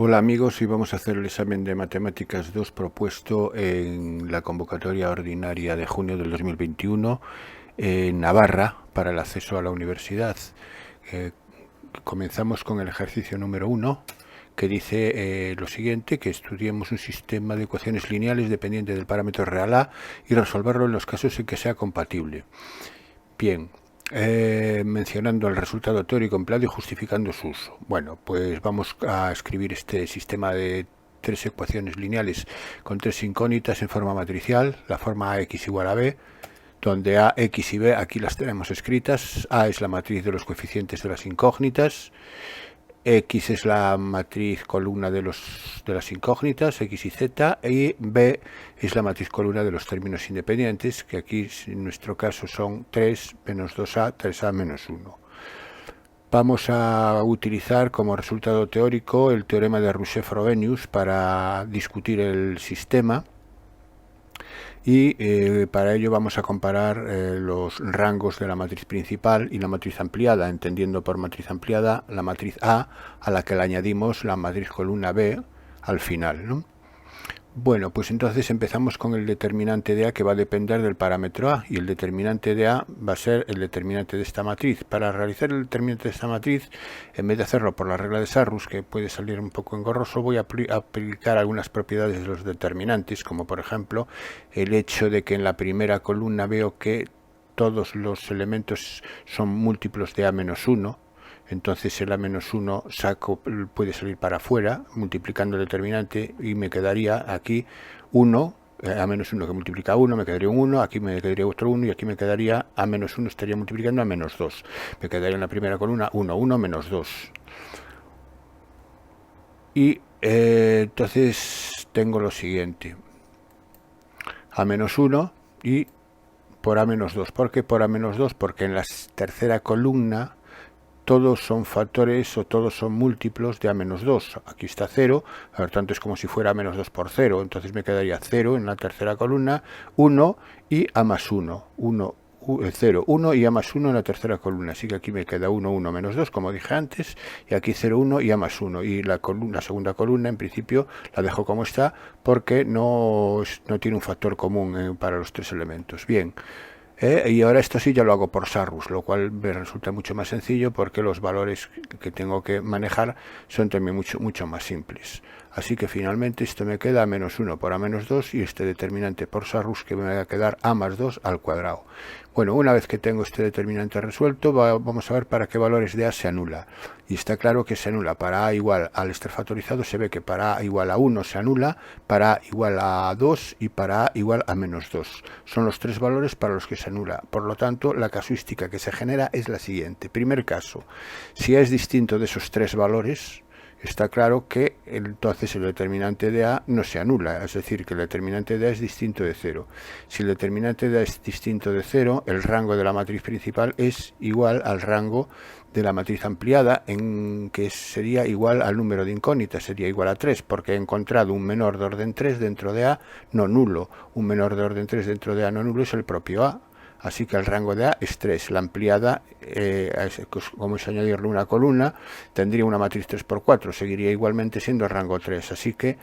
Hola amigos, y vamos a hacer el examen de Matemáticas 2 propuesto en la convocatoria ordinaria de junio del 2021 en Navarra para el acceso a la universidad. Comenzamos con el ejercicio número 1, que dice lo siguiente: que estudiemos un sistema de ecuaciones lineales dependiente del parámetro real A y resolverlo en los casos en que sea compatible. Bien, mencionando el resultado teórico empleado y justificando su uso. Bueno, pues vamos a escribir este sistema de tres ecuaciones lineales con tres incógnitas en forma matricial, la forma AX igual a B, donde A, X y B aquí las tenemos escritas. A es la matriz de los coeficientes de las incógnitas, X es la matriz columna de las incógnitas, X y Z, y B es la matriz columna de los términos independientes, que aquí en nuestro caso son 3 menos 2A, 3A menos 1. Vamos a utilizar como resultado teórico el teorema de Roussel-Frobenius para discutir el sistema. Y para ello vamos a comparar los rangos de la matriz principal y la matriz ampliada, entendiendo por matriz ampliada la matriz A, a la que le añadimos la matriz columna B al final, ¿no? Bueno, pues entonces empezamos con el determinante de A, que va a depender del parámetro A, y el determinante de A va a ser el determinante de esta matriz. Para realizar el determinante de esta matriz, en vez de hacerlo por la regla de Sarrus, que puede salir un poco engorroso, voy a aplicar algunas propiedades de los determinantes, como por ejemplo el hecho de que en la primera columna veo que todos los elementos son múltiplos de A menos 1. Entonces el A-1 puede salir para afuera, multiplicando el determinante, y me quedaría aquí 1, A-1 que multiplica 1, me quedaría un 1, aquí me quedaría otro 1, y aquí me quedaría A-1 estaría multiplicando a menos 2. Me quedaría en la primera columna 1, 1, menos 2. Y entonces tengo lo siguiente: A-1 y por A-2. ¿Por qué por A-2? Porque en la tercera columna todos son factores o todos son múltiplos de A-2. Aquí está 0, por tanto es como si fuera A-2 por 0. Entonces me quedaría 0 en la tercera columna, 1 y A más 1. 0, 1 y A más 1 en la tercera columna. Así que aquí me queda 1, 1, menos 2, como dije antes. Y aquí 0, 1 y A más 1. Y la segunda columna, en principio, la dejo como está porque no tiene un factor común para los tres elementos. Bien. Y ahora esto sí ya lo hago por Sarrus, lo cual me resulta mucho más sencillo porque los valores que tengo que manejar son también mucho más simples. Así que finalmente esto me queda A-1 por A-2 y este determinante por Sarrus, que me va a quedar A más 2 al cuadrado. Bueno, una vez que tengo este determinante resuelto, vamos a ver para qué valores de A se anula. Y está claro que se anula para A igual al estar factorizado. Se ve que para A igual a 1 se anula, para A igual a 2 y para A igual a menos 2. Son los tres valores para los que se anula. Por lo tanto, la casuística que se genera es la siguiente. Primer caso: si A es distinto de esos tres valores, está claro que entonces el determinante de A no se anula, es decir, que el determinante de A es distinto de 0. Si el determinante de A es distinto de 0, el rango de la matriz principal es igual al rango de la matriz ampliada, en que sería igual al número de incógnitas, sería igual a 3, porque he encontrado un menor de orden 3 dentro de A no nulo. Un menor de orden 3 dentro de A no nulo es el propio A. Así que el rango de A es 3. La ampliada, como es añadirle una columna, tendría una matriz 3 por 4. Seguiría igualmente siendo el rango 3. Así que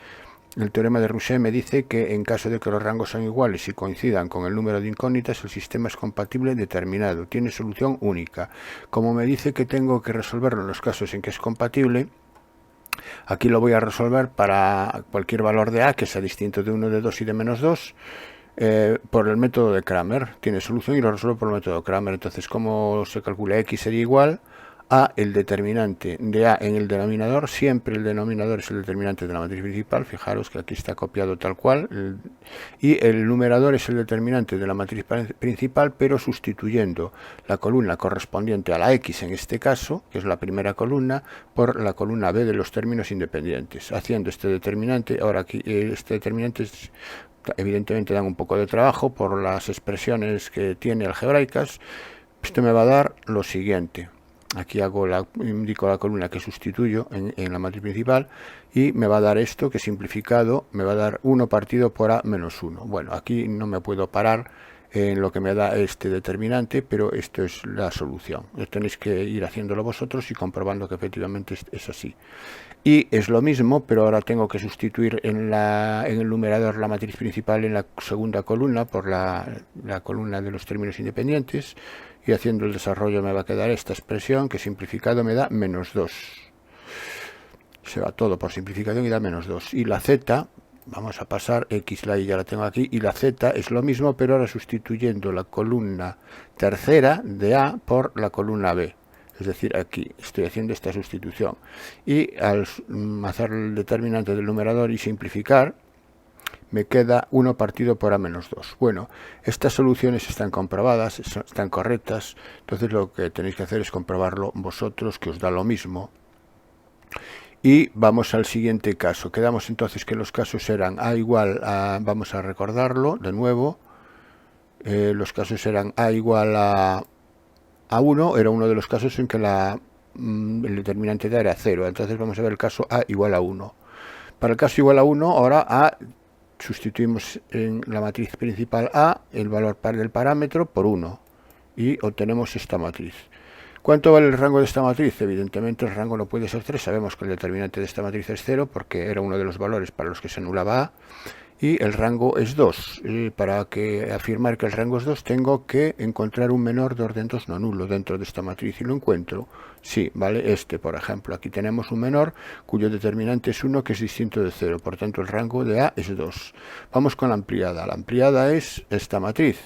el teorema de Roussel me dice que en caso de que los rangos sean iguales y coincidan con el número de incógnitas, el sistema es compatible determinado. Tiene solución única. Como me dice que tengo que resolverlo en los casos en que es compatible, aquí lo voy a resolver para cualquier valor de A que sea distinto de 1, de 2 y de menos 2. Por el método de Cramer. Tiene solución y lo resuelvo por el método de Cramer. Entonces, ¿cómo se calcula? X sería igual a el determinante de A en el denominador. Siempre el denominador es el determinante de la matriz principal. Fijaros que aquí está copiado tal cual. Y el numerador es el determinante de la matriz principal, pero sustituyendo la columna correspondiente a la X, en este caso, que es la primera columna, por la columna B de los términos independientes. Haciendo este determinante, ahora aquí este determinante es, evidentemente dan un poco de trabajo por las expresiones que tiene algebraicas. Esto me va a dar lo siguiente. Aquí indico la columna que sustituyo en la matriz principal y me va a dar esto, que simplificado me va a dar 1 partido por A menos 1. Bueno, aquí no me puedo parar en lo que me da este determinante, pero esto es la solución. Tenéis que ir haciéndolo vosotros y comprobando que efectivamente es así. Y es lo mismo, pero ahora tengo que sustituir en el numerador la matriz principal en la segunda columna por la columna de los términos independientes, y haciendo el desarrollo me va a quedar esta expresión que simplificado me da menos 2. Se va todo por simplificación y da menos 2. Y la z, vamos a pasar, x, la y ya la tengo aquí, y la z es lo mismo, pero ahora sustituyendo la columna tercera de A por la columna B. Es decir, aquí estoy haciendo esta sustitución. Y al hacer el determinante del numerador y simplificar, me queda 1 partido por A menos 2. Bueno, estas soluciones están comprobadas, están correctas, entonces lo que tenéis que hacer es comprobarlo vosotros, que os da lo mismo. Y vamos al siguiente caso. Quedamos entonces que los casos eran A igual a, vamos a recordarlo de nuevo, los casos eran A igual a 1, era uno de los casos en que el determinante de A era 0, entonces vamos a ver el caso A igual a 1. Para el caso igual a 1, ahora A sustituimos en la matriz principal A el valor del parámetro por 1 y obtenemos esta matriz. ¿Cuánto vale el rango de esta matriz? Evidentemente el rango no puede ser 3, sabemos que el determinante de esta matriz es 0 porque era uno de los valores para los que se anulaba A, y el rango es 2. Para afirmar que el rango es 2 tengo que encontrar un menor de orden 2 no nulo dentro de esta matriz, y lo encuentro. Sí, vale, por ejemplo, aquí tenemos un menor cuyo determinante es 1, que es distinto de 0, por tanto el rango de A es 2. Vamos con la ampliada. La ampliada es esta matriz.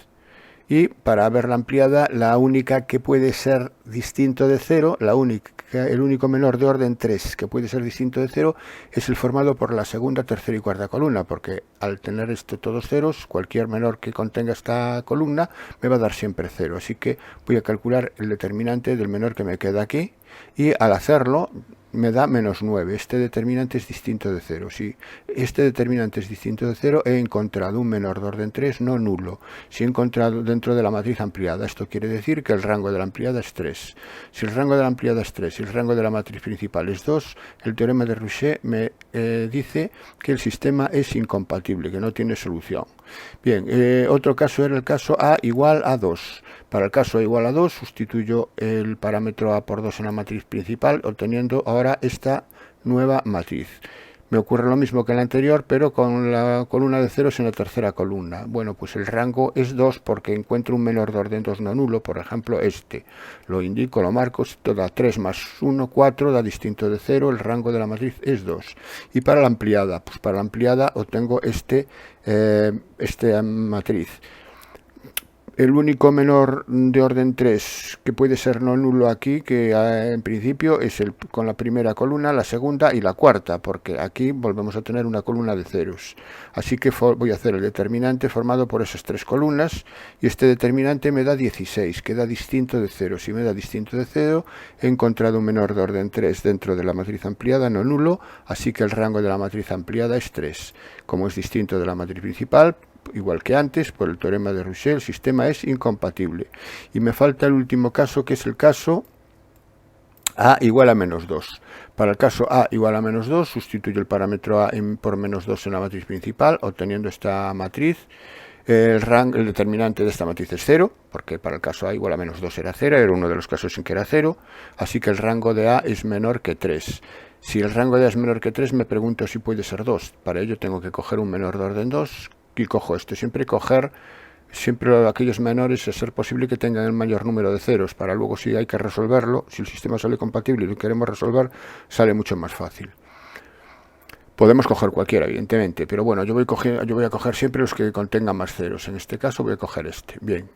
Y para ver la ampliada, la única que puede ser distinto de 0, el único menor de orden 3 que puede ser distinto de 0 es el formado por la segunda, tercera y cuarta columna, porque al tener todos ceros, cualquier menor que contenga esta columna me va a dar siempre 0. Así que voy a calcular el determinante del menor que me queda aquí, y al hacerlo me da menos 9. Este determinante es distinto de 0. Si este determinante es distinto de 0, he encontrado un menor de orden 3 no nulo. Si he encontrado dentro de la matriz ampliada, esto quiere decir que el rango de la ampliada es 3. Si el rango de la ampliada es 3 y el rango de la matriz principal es 2, el teorema de Rouchet me dice que el sistema es incompatible, que no tiene solución. Bien, otro caso era el caso A igual a 2. Para el caso A igual a 2, sustituyo el parámetro A por 2 en la matriz principal, obteniendo ahora esta nueva matriz. Me ocurre lo mismo que en la anterior, pero con la columna de ceros en la tercera columna. Bueno, pues el rango es 2 porque encuentro un menor de orden 2 no nulo, por ejemplo este. Lo indico, lo marco, esto da 3 más 1, 4, da distinto de 0, el rango de la matriz es 2. Y para la ampliada, pues para la ampliada obtengo esta matriz. El único menor de orden 3 que puede ser no nulo aquí, que en principio es con la primera columna, la segunda y la cuarta, porque aquí volvemos a tener una columna de ceros. Así que voy a hacer el determinante formado por esas 3 columnas, y este determinante me da 16, que da distinto de 0. Si me da distinto de 0, he encontrado un menor de orden 3 dentro de la matriz ampliada no nulo, así que el rango de la matriz ampliada es 3. Como es distinto de la matriz principal, igual que antes, por el teorema de Rouchet, el sistema es incompatible. Y me falta el último caso, que es el caso A igual a menos 2. Para el caso A igual a menos 2, sustituyo el parámetro A por menos 2 en la matriz principal, obteniendo esta matriz. El determinante de esta matriz es 0, porque para el caso A igual a menos 2 era 0, era uno de los casos en que era 0, así que el rango de A es menor que 3. Si el rango de A es menor que 3, me pregunto si puede ser 2. Para ello tengo que coger un menor de orden 2, y cojo esto. Siempre aquellos menores, a ser posible que tengan el mayor número de ceros, para luego, si hay que resolverlo, si el sistema sale compatible y lo queremos resolver, sale mucho más fácil. Podemos coger cualquiera, evidentemente, pero bueno, yo voy a coger siempre los que contengan más ceros. En este caso voy a coger este. Bien.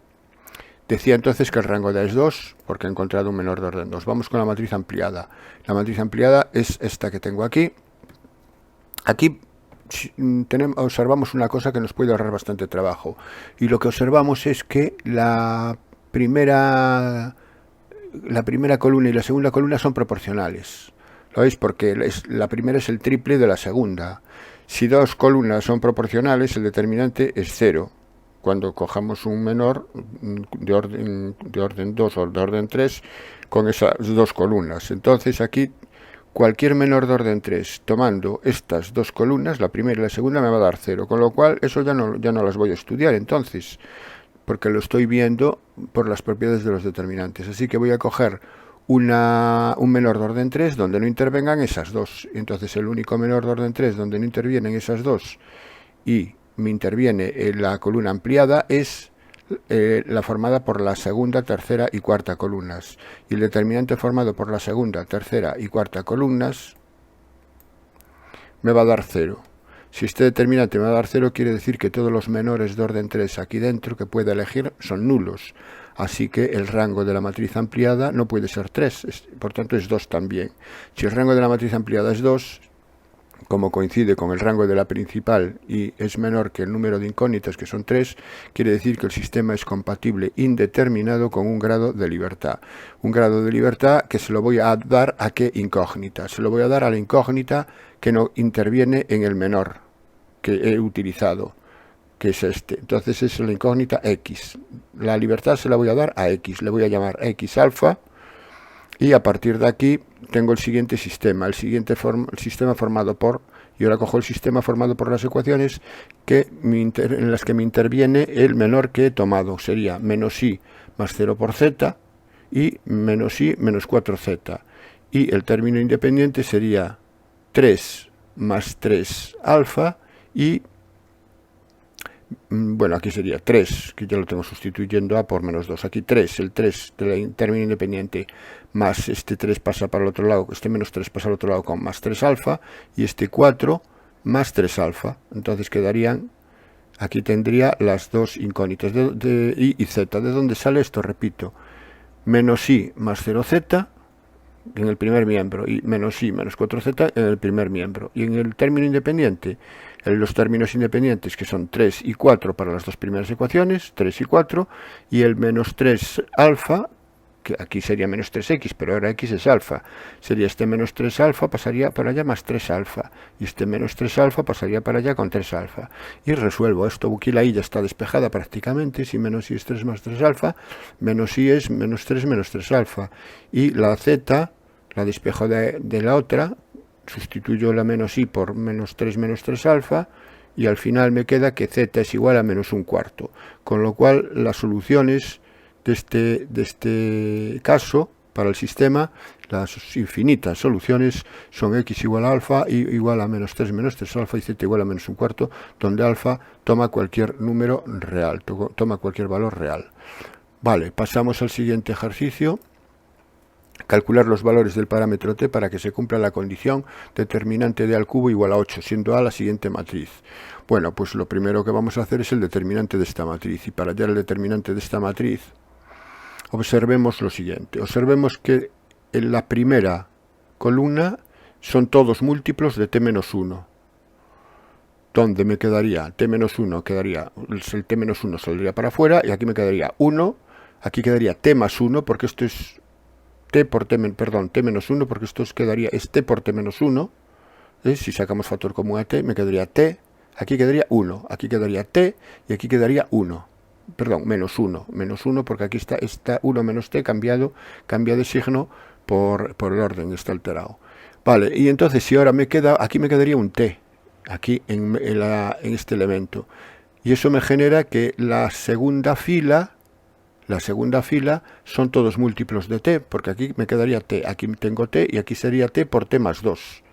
Decía entonces que el rango de A es 2, porque he encontrado un menor de orden 2. Vamos con la matriz ampliada. La matriz ampliada es esta que tengo aquí. Aquí observamos una cosa que nos puede ahorrar bastante trabajo, y lo que observamos es que la primera columna y la segunda columna son proporcionales. ¿Lo veis? Porque la primera es el triple de la segunda. Si dos columnas son proporcionales, el determinante es 0. Cuando cojamos un menor de orden 2 o de orden 3 con esas dos columnas, entonces aquí cualquier menor de orden 3, tomando estas dos columnas, la primera y la segunda, me va a dar 0, con lo cual eso ya no las voy a estudiar. Entonces, porque lo estoy viendo por las propiedades de los determinantes. Así que voy a coger un menor de orden 3 donde no intervengan esas dos. Y entonces el único menor de orden 3 donde no intervienen esas dos y me interviene la columna ampliada es la formada por la segunda, tercera y cuarta columnas. Y el determinante formado por la segunda, tercera y cuarta columnas me va a dar 0. Si este determinante me va a dar 0, quiere decir que todos los menores de orden 3 aquí dentro que pueda elegir son nulos. Así que el rango de la matriz ampliada no puede ser 3, por tanto es 2 también. Si el rango de la matriz ampliada es 2, como coincide con el rango de la principal y es menor que el número de incógnitas, que son 3, quiere decir que el sistema es compatible indeterminado con un grado de libertad. Un grado de libertad que se lo voy a dar a qué incógnita. Se lo voy a dar a la incógnita que no interviene en el menor que he utilizado, que es este. Entonces es la incógnita X. La libertad se la voy a dar a X. Le voy a llamar X alfa. Y a partir de aquí tengo el siguiente sistema, el sistema formado por, y ahora cojo el sistema formado por las ecuaciones en las que me interviene el menor que he tomado. Sería menos i más 0 por z y menos i menos 4z. Y el término independiente sería 3 más 3 alfa y, bueno, aquí sería 3, que ya lo tengo sustituyendo a por menos 2. Aquí 3, el 3 del término independiente, más este 3 pasa para el otro lado, este menos 3 pasa al otro lado con más 3 alfa, y este 4 más 3 alfa. Entonces quedarían, aquí tendría las dos incógnitas de i y z. ¿De dónde sale esto? Repito, menos i más 0z en el primer miembro y menos i menos 4z en el primer miembro. Y en el término independiente, los términos independientes que son 3 y 4 para las dos primeras ecuaciones, 3 y 4, y el menos 3 alfa, que aquí sería menos 3x, pero ahora x es alfa, sería este menos 3 alfa pasaría para allá más 3 alfa, y este menos 3 alfa pasaría para allá con 3 alfa. Y resuelvo esto, aquí la i ya está despejada prácticamente, si menos i es 3 más 3 alfa, menos i es menos 3 alfa, y la z la despejo de la otra, sustituyo la menos i por menos 3 alfa, y al final me queda que z es igual a menos un cuarto, con lo cual las soluciones de este caso para el sistema, las infinitas soluciones son x igual a alfa, y igual a menos 3 alfa y z igual a menos un cuarto, donde alfa toma cualquier número real, toma cualquier valor real. Vale, pasamos al siguiente ejercicio. Calcular los valores del parámetro t para que se cumpla la condición determinante de a al cubo igual a 8, siendo a la siguiente matriz. Bueno, pues lo primero que vamos a hacer es el determinante de esta matriz, y para hallar el determinante de esta matriz observemos lo siguiente. Observemos que en la primera columna son todos múltiplos de t-1. ¿Dónde me quedaría? T-1 quedaría, el t-1 saldría para afuera, y aquí me quedaría 1, aquí quedaría t más 1, porque esto es t menos 1, porque esto quedaría es t por t-1, si sacamos factor común a t, me quedaría t, aquí quedaría 1, aquí quedaría t, y aquí quedaría 1, perdón, menos 1, porque aquí está 1 menos t cambia de signo por el orden, está alterado. Vale, y entonces si ahora aquí me quedaría un t, aquí en este elemento, y eso me genera que la segunda fila son todos múltiplos de t, porque aquí me quedaría t, aquí tengo t, y aquí sería t por t más 2.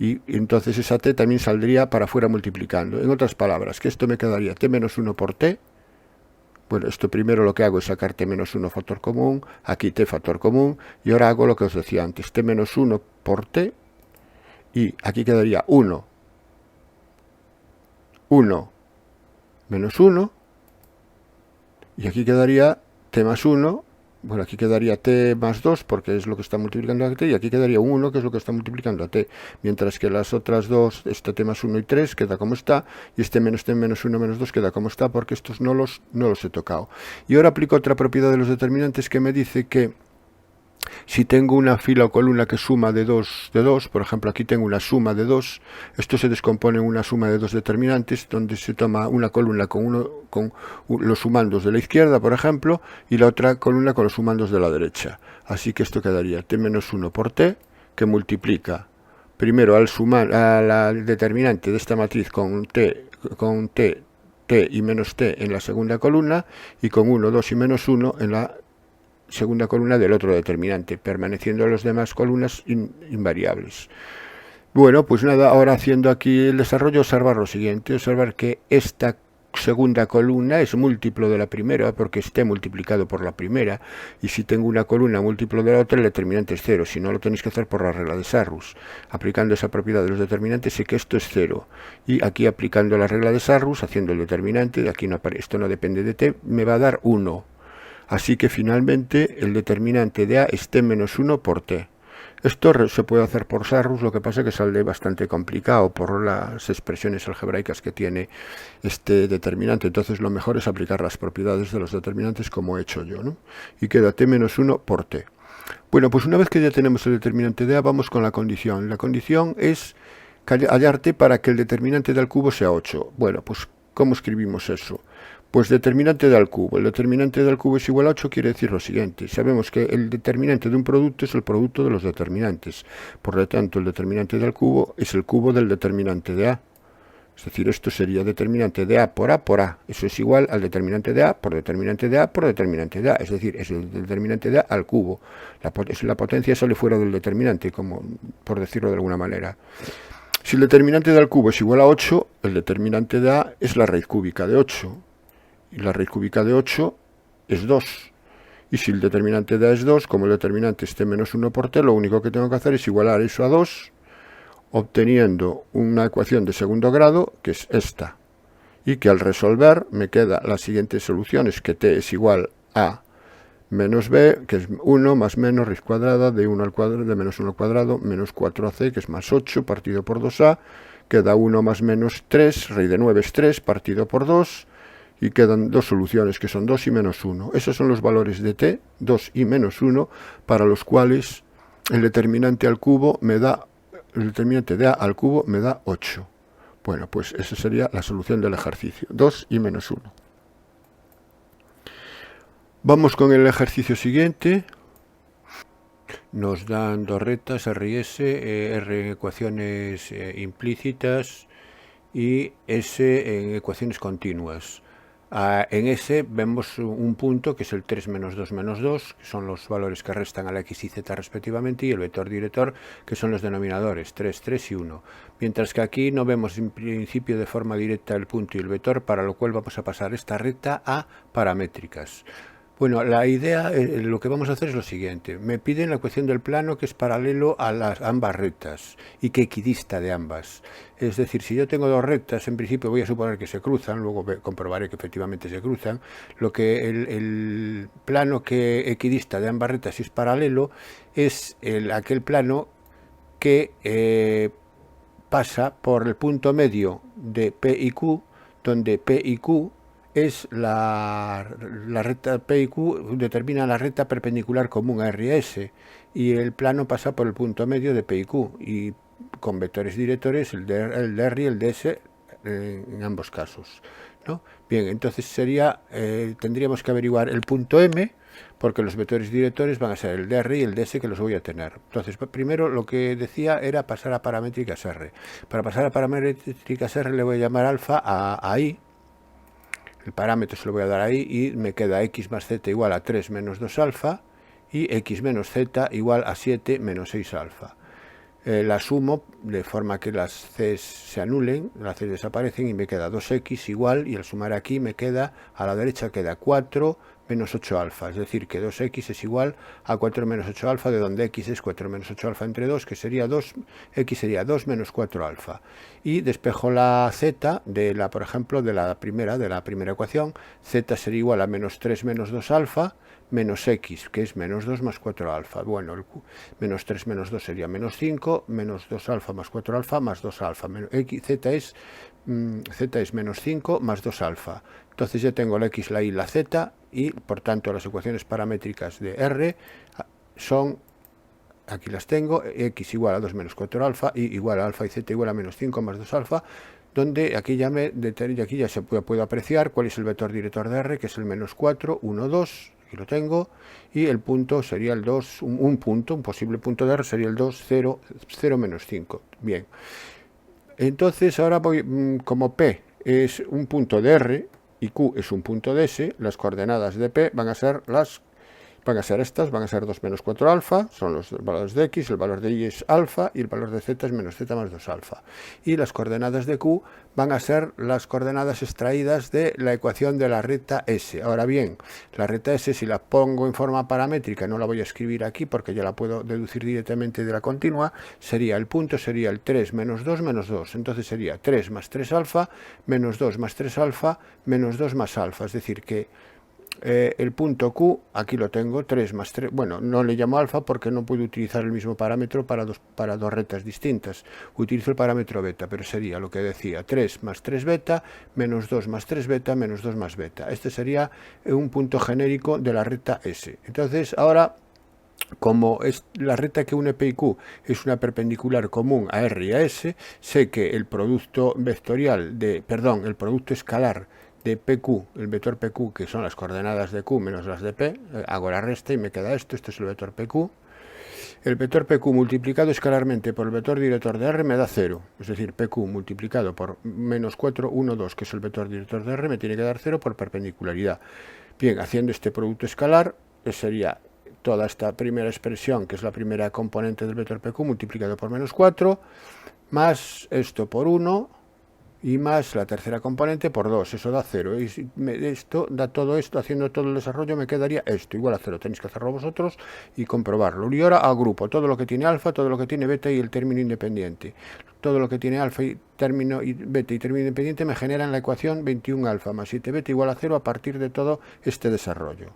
Y entonces esa t también saldría para afuera multiplicando. En otras palabras, que esto me quedaría t menos 1 por t. Bueno, esto primero lo que hago es sacar t menos 1 factor común, aquí t factor común, y ahora hago lo que os decía antes, t menos 1 por t, y aquí quedaría 1 menos 1, y aquí quedaría t más 1, bueno, aquí quedaría t más 2, porque es lo que está multiplicando a t, y aquí quedaría un 1, que es lo que está multiplicando a t, mientras que las otras dos, este t más 1 y 3, queda como está, y este menos t menos 1 menos 2 queda como está, porque estos no los he tocado. Y ahora aplico otra propiedad de los determinantes que me dice que si tengo una fila o columna que suma de 2, por ejemplo, aquí tengo una suma de 2, esto se descompone en una suma de dos determinantes, donde se toma una columna con los sumandos de la izquierda, por ejemplo, y la otra columna con los sumandos de la derecha. Así que esto quedaría t menos 1 por t, que multiplica primero al sumar a la determinante de esta matriz con t t y menos t en la segunda columna y con 1, 2 y menos 1 en la segunda columna del otro determinante, permaneciendo las demás columnas invariables. Bueno, pues nada, ahora haciendo aquí el desarrollo, observar lo siguiente, observar que esta segunda columna es múltiplo de la primera porque esté multiplicado por la primera, y si tengo una columna múltiplo de la otra el determinante es 0, si no lo tenéis que hacer por la regla de Sarrus. Aplicando esa propiedad de los determinantes sé que esto es 0, y aquí aplicando la regla de Sarrus, haciendo el determinante, de aquí no esto no depende de t, me va a dar 1. Así que finalmente el determinante de a es t menos 1 por t. Esto se puede hacer por Sarrus, lo que pasa es que sale bastante complicado por las expresiones algebraicas que tiene este determinante. Entonces lo mejor es aplicar las propiedades de los determinantes como he hecho yo, ¿no? Y queda t menos 1 por t. Bueno, pues una vez que ya tenemos el determinante de a, vamos con la condición. La condición es hallar t para que el determinante de al cubo sea 8. Bueno, pues ¿cómo escribimos eso? Pues determinante de al cubo. El determinante de al cubo es igual a 8, quiere decir lo siguiente. Sabemos que el determinante de un producto es el producto de los determinantes. Por lo tanto, el determinante de al cubo es el cubo del determinante de a. Es decir, esto sería determinante de a por a por a. Eso es igual al determinante de a por determinante de a por determinante de a. Es decir, es el determinante de a al cubo. La potencia sale fuera del determinante, como por decirlo de alguna manera. Si el determinante de al cubo es igual a 8, el determinante de a es la raíz cúbica de 8. Y la raíz cúbica de 8 es 2. Y si el determinante de a es 2, como el determinante es t menos 1 por t, lo único que tengo que hacer es igualar eso a 2, obteniendo una ecuación de segundo grado, que es esta. Y que al resolver me queda las siguientes soluciones, que t es igual a menos b, que es 1 más menos raíz cuadrada de 1 al cuadrado, de menos 1 al cuadrado, menos 4ac, que es más 8, partido por 2a, queda 1 más menos 3, raíz de 9 es 3, partido por 2, y quedan dos soluciones que son 2 y menos 1. Esos son los valores de t, 2 y menos 1, para los cuales el determinante al cubo me da, el determinante de a al cubo me da 8. Bueno, pues esa sería la solución del ejercicio, 2 y menos 1. Vamos con el ejercicio siguiente. Nos dan dos rectas, R y S, R en ecuaciones implícitas y S en ecuaciones continuas. En S vemos un punto que es el 3 menos 2 menos 2, que son los valores que restan a la x y z respectivamente, y el vector director, que son los denominadores 3, 3 y 1. Mientras que aquí no vemos en principio de forma directa el punto y el vector, para lo cual vamos a pasar esta recta a paramétricas. Bueno, la idea, lo que vamos a hacer es lo siguiente. Me piden la ecuación del plano que es paralelo a las ambas rectas y que equidista de ambas. Es decir, si yo tengo dos rectas, en principio voy a suponer que se cruzan, luego comprobaré que efectivamente se cruzan. Lo que el plano que equidista de ambas rectas es paralelo es aquel plano que pasa por el punto medio de P y Q, donde P y Q es la recta P y Q determina la recta perpendicular común a R y a S, y el plano pasa por el punto medio de P y Q, y con vectores directores el de R y el de S en ambos casos, ¿no? Bien, entonces tendríamos que averiguar el punto M, porque los vectores directores van a ser el de R y el de S, que los voy a tener. Entonces, primero lo que decía era pasar a paramétricas R. Para pasar a paramétricas R le voy a llamar alfa a I. El parámetro se lo voy a dar ahí y me queda x más z igual a 3 menos 2 alfa y x menos z igual a 7 menos 6 alfa. La sumo de forma que las c se anulen, las c desaparecen y me queda 2x igual, y al sumar aquí me queda, a la derecha queda 4 menos 8 alfa, es decir que 2x es igual a 4 menos 8 alfa, de donde x es 4 menos 8 alfa entre 2, que sería 2, x sería 2 menos 4 alfa. Y despejo la z por ejemplo, de la primera ecuación. Z sería igual a menos 3 menos 2 alfa, menos x, que es menos 2 más 4 alfa. Bueno, menos 3 menos 2 sería menos 5, menos 2 alfa más 4 alfa más 2 alfa. Z es menos 5 más 2 alfa. Entonces ya tengo la x, la y, la z, y por tanto las ecuaciones paramétricas de R son, aquí las tengo, x igual a 2 menos 4 alfa, y igual a alfa y z igual a menos 5 más 2 alfa, donde aquí ya se puede apreciar cuál es el vector director de R, que es el menos 4, 1, 2, aquí lo tengo, y el punto sería el 2, un posible punto de R sería el 2, 0, 0 menos 5. Bien, entonces ahora voy, como P es un punto de R y Q es un punto de S, las coordenadas de P van a ser estas, van a ser 2 menos 4 alfa, son los valores de X, el valor de Y es alfa y el valor de Z es menos Z más 2 alfa. Y las coordenadas de Q van a ser las coordenadas extraídas de la ecuación de la recta S. Ahora bien, la recta S, si la pongo en forma paramétrica, no la voy a escribir aquí porque ya la puedo deducir directamente de la continua, el punto sería el 3 menos 2 menos 2. Entonces sería 3 más 3 alfa menos 2 más 3 alfa menos 2 más alfa. Es decir que el punto Q, aquí lo tengo, 3 más 3, bueno, no le llamo alfa porque no puedo utilizar el mismo parámetro para dos rectas distintas. Utilizo el parámetro beta, pero sería lo que decía, 3 más 3 beta, menos 2 más 3 beta, menos 2 más beta. Este sería un punto genérico de la recta S. Entonces, ahora, como es la recta que une P y Q es una perpendicular común a R y a S, sé que el producto el producto escalar de PQ, el vector PQ, que son las coordenadas de Q menos las de P, hago la resta y me queda esto es el vector PQ. El vector PQ multiplicado escalarmente por el vector director de R me da 0, es decir, PQ multiplicado por menos 4, 1, 2, que es el vector director de R, me tiene que dar 0 por perpendicularidad. Bien, haciendo este producto escalar, sería toda esta primera expresión, que es la primera componente del vector PQ, multiplicado por menos 4, más esto por 1, y más la tercera componente por 2, eso da 0. Y esto da todo esto, haciendo todo el desarrollo me quedaría esto, igual a 0. Tenéis que hacerlo vosotros y comprobarlo. Y ahora agrupo todo lo que tiene alfa, todo lo que tiene beta y el término independiente. Todo lo que tiene alfa y término y beta y término independiente me generan la ecuación 21 alfa más 7 beta igual a 0 a partir de todo este desarrollo.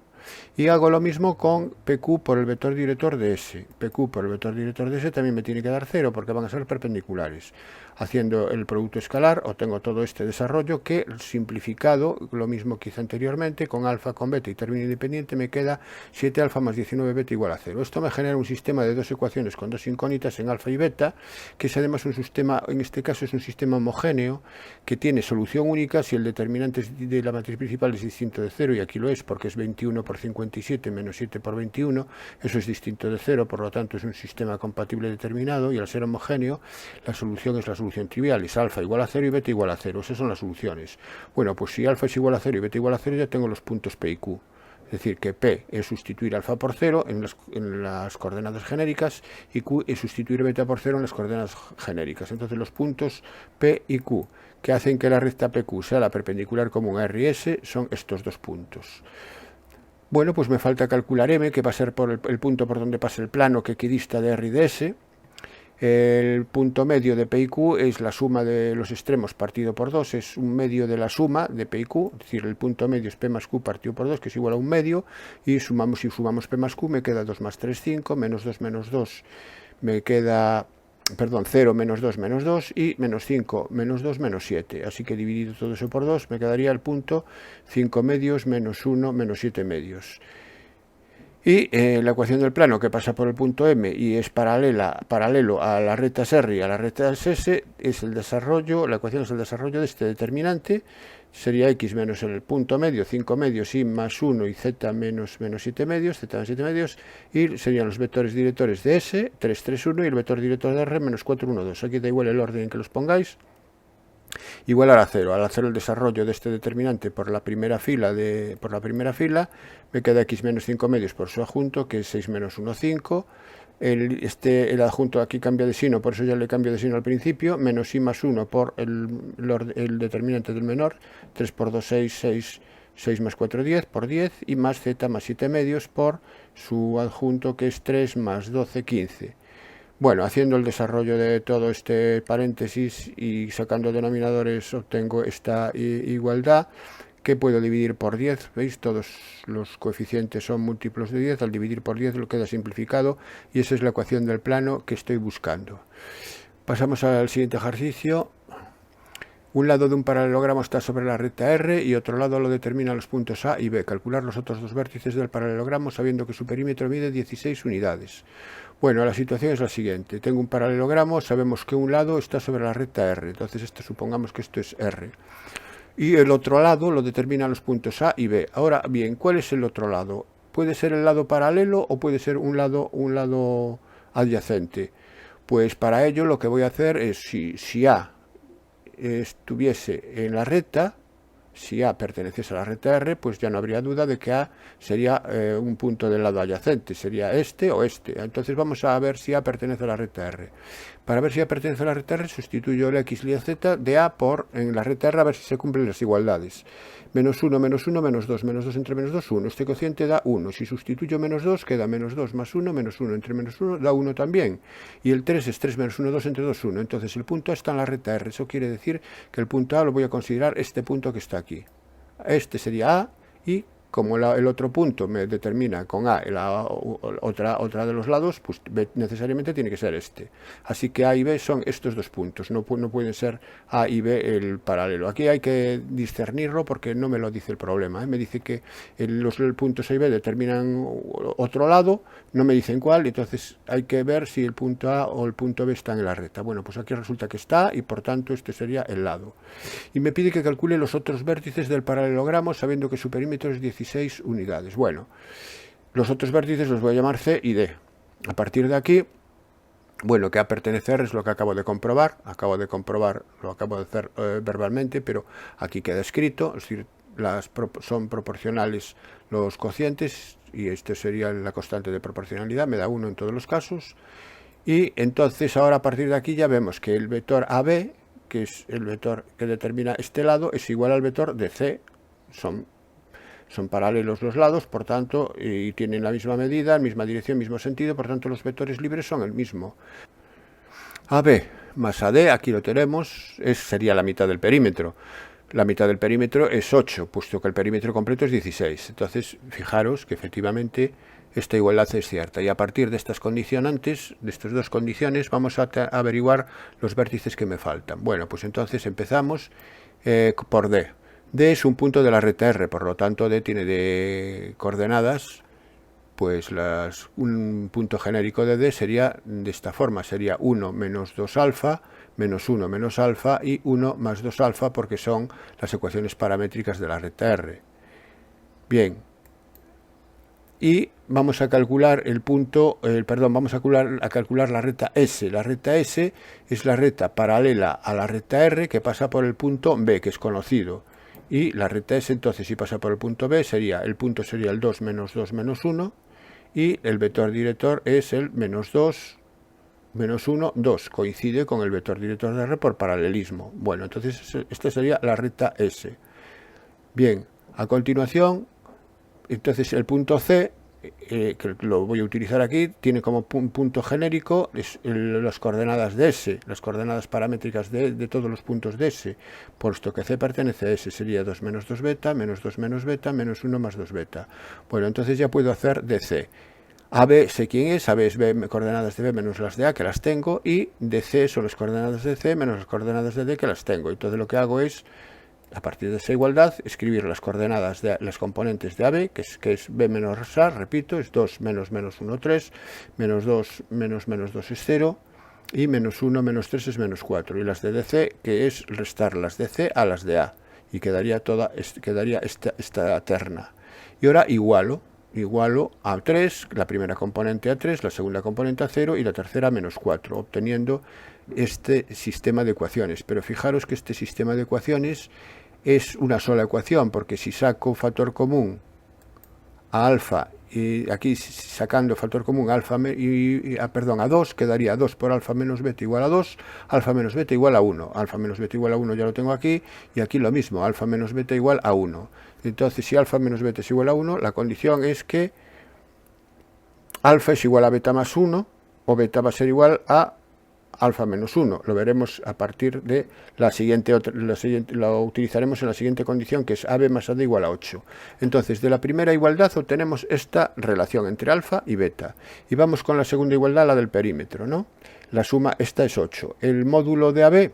Y hago lo mismo con PQ por el vector director de S. PQ por el vector director de S también me tiene que dar 0 porque van a ser perpendiculares. Haciendo el producto escalar obtengo todo este desarrollo que, simplificado, lo mismo que hice anteriormente, con alfa, con beta y término independiente, me queda 7 alfa más 19 beta igual a 0. Esto me genera un sistema de dos ecuaciones con dos incógnitas en alfa y beta, que es además un sistema, en este caso es un sistema homogéneo, que tiene solución única si el determinante de la matriz principal es distinto de 0, y aquí lo es porque es 21 por 57 menos 7 por 21, eso es distinto de 0, por lo tanto es un sistema compatible determinado, y al ser homogéneo, la solución es la solución trivial, es alfa igual a 0 y beta igual a 0, esas son las soluciones. Bueno, pues si alfa es igual a 0 y beta igual a 0, ya tengo los puntos P y Q. Es decir, que P es sustituir alfa por 0 en las coordenadas genéricas y Q es sustituir beta por 0 en las coordenadas genéricas. Entonces los puntos P y Q que hacen que la recta PQ sea la perpendicular común a R y S son estos dos puntos. Bueno, pues me falta calcular M, que va a ser por el punto por donde pasa el plano que equidista de R y de S. El punto medio de P y Q es la suma de los extremos partido por 2, es un medio de la suma de P y Q, es decir, el punto medio es P más Q partido por 2, que es igual a un medio, y si sumamos P más Q me queda 2 más 3, 5, menos 2 me queda, 0 menos 2 y menos 5 menos 2 menos 7, así que dividido todo eso por 2 me quedaría el punto 5 medios menos 1 menos 7 medios. Y la ecuación del plano que pasa por el punto M y es paralelo a las rectas R y a las rectas S, es el desarrollo, la ecuación es el desarrollo de este determinante, sería X menos el punto medio, 5 medios, Y más 1 y Z menos 7 medios, Z más 7 medios, y serían los vectores directores de S, 3, 3, 1, y el vector director de R, menos 4, 1, 2. Aquí da igual el orden en que los pongáis. Igual a 0. Al hacer el desarrollo de este determinante por la primera fila, me queda X menos 5 medios por su adjunto, que es 6 menos 1, 5. El adjunto aquí cambia de signo, por eso ya le cambio de signo al principio, menos Y más 1 por el determinante del menor, 3 por 2, 6 más 4, 10, por 10, y más Z más 7 medios por su adjunto, que es 3 más 12, 15. Bueno, haciendo el desarrollo de todo este paréntesis y sacando denominadores obtengo esta igualdad que puedo dividir por 10, ¿veis? Todos los coeficientes son múltiplos de 10, al dividir por 10 lo queda simplificado y esa es la ecuación del plano que estoy buscando. Pasamos al siguiente ejercicio. Un lado de un paralelogramo está sobre la recta R y otro lado lo determinan los puntos A y B. Calcular los otros dos vértices del paralelogramo sabiendo que su perímetro mide 16 unidades. Bueno, la situación es la siguiente. Tengo un paralelogramo, sabemos que un lado está sobre la recta R, entonces supongamos que esto es R. Y el otro lado lo determinan los puntos A y B. Ahora bien, ¿cuál es el otro lado? ¿Puede ser el lado paralelo o puede ser un lado adyacente? Pues para ello lo que voy a hacer es, si A estuviese en la recta, si A perteneciese a la recta R, pues ya no habría duda de que A sería un punto del lado adyacente, sería este o este. Entonces vamos a ver si A pertenece a la recta R. Para ver si A pertenece a la recta R, sustituyo el X y el Z de A por, en la recta R, a ver si se cumplen las igualdades. Menos 1, menos 1, menos 2, menos 2 entre menos 2, 1. Este cociente da 1. Si sustituyo menos 2, queda menos 2 más 1, menos 1 entre menos 1, da 1 también. Y el 3 es 3 menos 1, 2 entre 2, 1. Entonces el punto A está en la recta R. Eso quiere decir que el punto A lo voy a considerar este punto que está aquí. Este sería A y como el otro punto me determina con A otra de los lados, pues B necesariamente tiene que ser este. Así que A y B son estos dos puntos, no pueden ser A y B el paralelo. Aquí hay que discernirlo porque no me lo dice el problema, ¿eh? Me dice que los puntos A y B determinan otro lado, no me dicen cuál, entonces hay que ver si el punto A o el punto B están en la recta. Bueno, pues aquí resulta que está y por tanto este sería el lado. Y me pide que calcule los otros vértices del paralelogramo sabiendo que su perímetro es 16 unidades. Bueno, los otros vértices los voy a llamar C y D. A partir de aquí, bueno, que A pertenece a R es lo que acabo de comprobar, lo acabo de hacer verbalmente, pero aquí queda escrito, es decir, son proporcionales los cocientes y este sería la constante de proporcionalidad, me da 1 en todos los casos. Y entonces ahora a partir de aquí ya vemos que el vector AB, que es el vector que determina este lado, es igual al vector de C, son paralelos los lados, por tanto, y tienen la misma medida, misma dirección, mismo sentido, por tanto los vectores libres son el mismo. AB más AD, aquí lo tenemos, sería la mitad del perímetro. La mitad del perímetro es 8, puesto que el perímetro completo es 16. Entonces, fijaros que efectivamente esta igualdad es cierta. Y a partir de estas condicionantes, de estas dos condiciones, vamos a averiguar los vértices que me faltan. Bueno, pues entonces empezamos por D. D es un punto de la recta R, por lo tanto D tiene de coordenadas, pues un punto genérico de D sería de esta forma, sería 1 menos 2 alfa, menos 1 menos alfa y 1 más 2 alfa, porque son las ecuaciones paramétricas de la recta R. Bien, y vamos a calcular vamos a calcular la recta S. La recta S es la recta paralela a la recta R que pasa por el punto B, que es conocido. Y la recta S, entonces, si pasa por el punto B, el punto sería el 2 menos 2 menos 1, y el vector director es el menos 2 menos 1, 2. Coincide con el vector director de R por paralelismo. Bueno, entonces esta sería la recta S. Bien, a continuación, entonces el punto C, que lo voy a utilizar aquí, tiene como punto genérico las coordenadas de S, las coordenadas paramétricas de todos los puntos de S, puesto que C pertenece a S, sería 2 menos 2 beta, menos 2 menos beta, menos 1 más 2 beta. Bueno, entonces ya puedo hacer DC. AB sé quién es, AB es B, coordenadas de B menos las de A, que las tengo, y DC son las coordenadas de C menos las coordenadas de D, que las tengo. Entonces lo que hago es, a partir de esa igualdad, escribir las coordenadas de las componentes de AB, que es B menos A, repito, es 2 menos menos 1, 3, menos 2 menos menos 2 es 0, y menos 1 menos 3 es menos 4. Y las de DC, que es restar las de C a las de A, y quedaría esta terna. Y ahora igualo a 3, la primera componente a 3, la segunda componente a 0 y la tercera a menos 4, obteniendo este sistema de ecuaciones. Pero fijaros que este sistema de ecuaciones es una sola ecuación, porque si saco factor común a alfa, y aquí sacando factor común a alfa a 2, quedaría 2 por alfa menos beta igual a 2, alfa menos beta igual a 1. Alfa menos beta igual a 1 ya lo tengo aquí, y aquí lo mismo, alfa menos beta igual a 1. Entonces, si alfa menos beta es igual a 1, la condición es que alfa es igual a beta más 1, o beta va a ser igual a alfa menos 1. Lo veremos a partir de lo utilizaremos en la siguiente condición, que es AB más AD igual a 8. Entonces, de la primera igualdad obtenemos esta relación entre alfa y beta. Y vamos con la segunda igualdad, la del perímetro, ¿no? La suma, esta es 8. El módulo de AB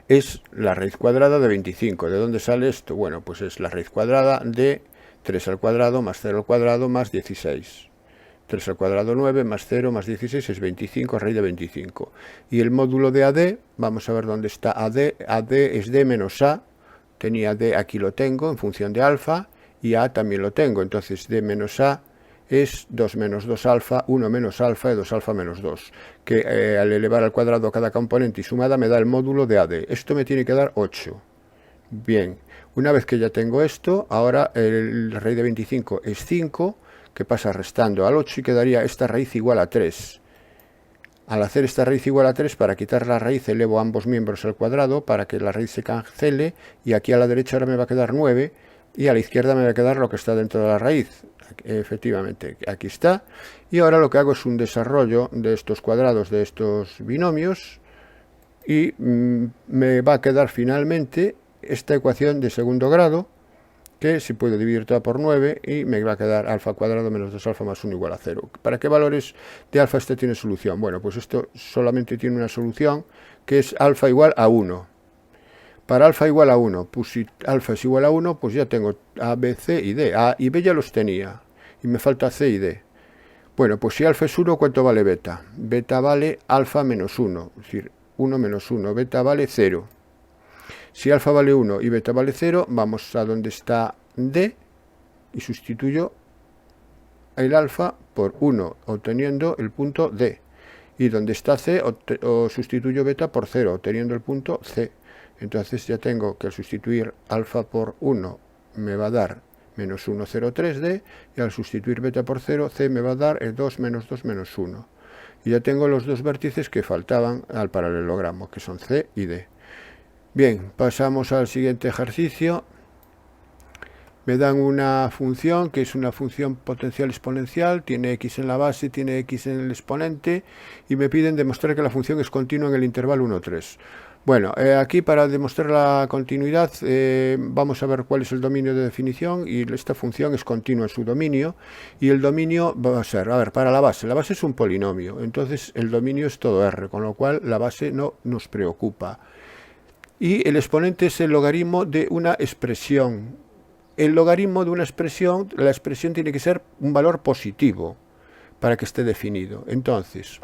es la raíz cuadrada de 25. ¿De dónde sale esto? Bueno, pues es la raíz cuadrada de 3 al cuadrado más 0 al cuadrado más 16. 3 al cuadrado 9 más 0 más 16 es 25, raíz de 25. Y el módulo de AD, vamos a ver dónde está AD. AD es D menos A. Tenía D, aquí lo tengo, en función de alfa, y A también lo tengo. Entonces D menos A es 2 menos 2 alfa, 1 menos alfa y 2 alfa menos 2, que al elevar al cuadrado cada componente y sumada me da el módulo de AD. Esto me tiene que dar 8. Bien, una vez que ya tengo esto, ahora la raíz de 25 es 5, que pasa restando al 8 y quedaría esta raíz igual a 3. Al hacer esta raíz igual a 3, para quitar la raíz elevo ambos miembros al cuadrado para que la raíz se cancele, y aquí a la derecha ahora me va a quedar 9 y a la izquierda me va a quedar lo que está dentro de la raíz. Efectivamente, aquí está. Y ahora lo que hago es un desarrollo de estos cuadrados, de estos binomios, y me va a quedar finalmente esta ecuación de segundo grado, que si puedo dividir toda por 9 y me va a quedar alfa cuadrado menos 2 alfa más 1 igual a 0. ¿Para qué valores de alfa este tiene solución? Bueno, pues esto solamente tiene una solución, que es alfa igual a 1. Para alfa igual a 1, pues si alfa es igual a 1, pues ya tengo A, B, C y D. A y B ya los tenía, y me falta C y D. Bueno, pues si alfa es 1, ¿cuánto vale beta? Beta vale alfa menos 1, es decir, 1 menos 1, beta vale 0. Si alfa vale 1 y beta vale 0, vamos a donde está D y sustituyo el alfa por 1, obteniendo el punto D. Y donde está C, sustituyo beta por 0, obteniendo el punto C. Entonces ya tengo que al sustituir alfa por 1 me va a dar menos 1, 0, 3D, y al sustituir beta por 0, C me va a dar el 2 menos 2 menos 1. Y ya tengo los dos vértices que faltaban al paralelogramo, que son C y D. Bien, pasamos al siguiente ejercicio. Me dan una función que es una función potencial exponencial, tiene x en la base, tiene x en el exponente, y me piden demostrar que la función es continua en el intervalo 1, 3. Bueno, aquí para demostrar la continuidad vamos a ver cuál es el dominio de definición, y esta función es continua en su dominio, y el dominio va a ser, a ver, para la base es un polinomio, entonces el dominio es todo R, con lo cual la base no nos preocupa. Y el exponente es el logaritmo de una expresión. El logaritmo de una expresión, la expresión tiene que ser un valor positivo para que esté definido. Entonces,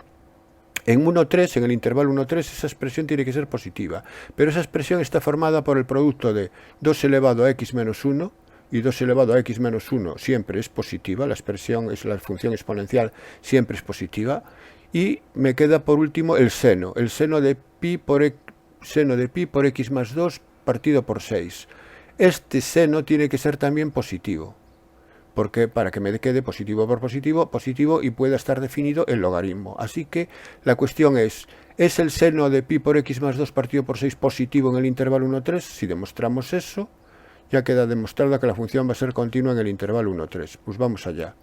en 1,3, en el intervalo 1,3, esa expresión tiene que ser positiva. Pero esa expresión está formada por el producto de 2 elevado a x menos 1, y 2 elevado a x menos 1 siempre es positiva, la expresión es la función exponencial, siempre es positiva. Y me queda por último el seno de pi por x más 2 partido por 6. Este seno tiene que ser también positivo, porque para que me quede positivo por positivo y pueda estar definido el logaritmo. Así que la cuestión ¿es el seno de pi por x más 2 partido por 6 positivo en el intervalo 1, 3? Si demostramos eso, ya queda demostrada que la función va a ser continua en el intervalo 1, 3. Pues vamos allá.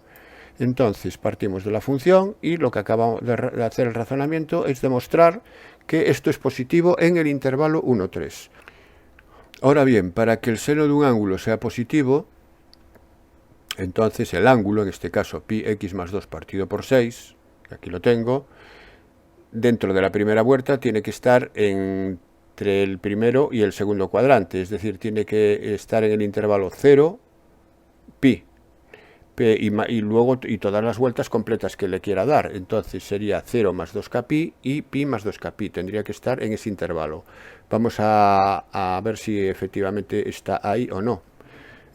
Entonces partimos de la función y lo que acabamos de hacer el razonamiento es demostrar que esto es positivo en el intervalo 1, 3. Ahora bien, para que el seno de un ángulo sea positivo, entonces el ángulo, en este caso pi x más 2 partido por 6, aquí lo tengo, dentro de la primera vuelta tiene que estar entre el primero y el segundo cuadrante, es decir, tiene que estar en el intervalo 0, pi, y luego todas las vueltas completas que le quiera dar. Entonces sería 0 más 2k pi y pi más 2k pi. Tendría que estar en ese intervalo. Vamos a ver si efectivamente está ahí o no.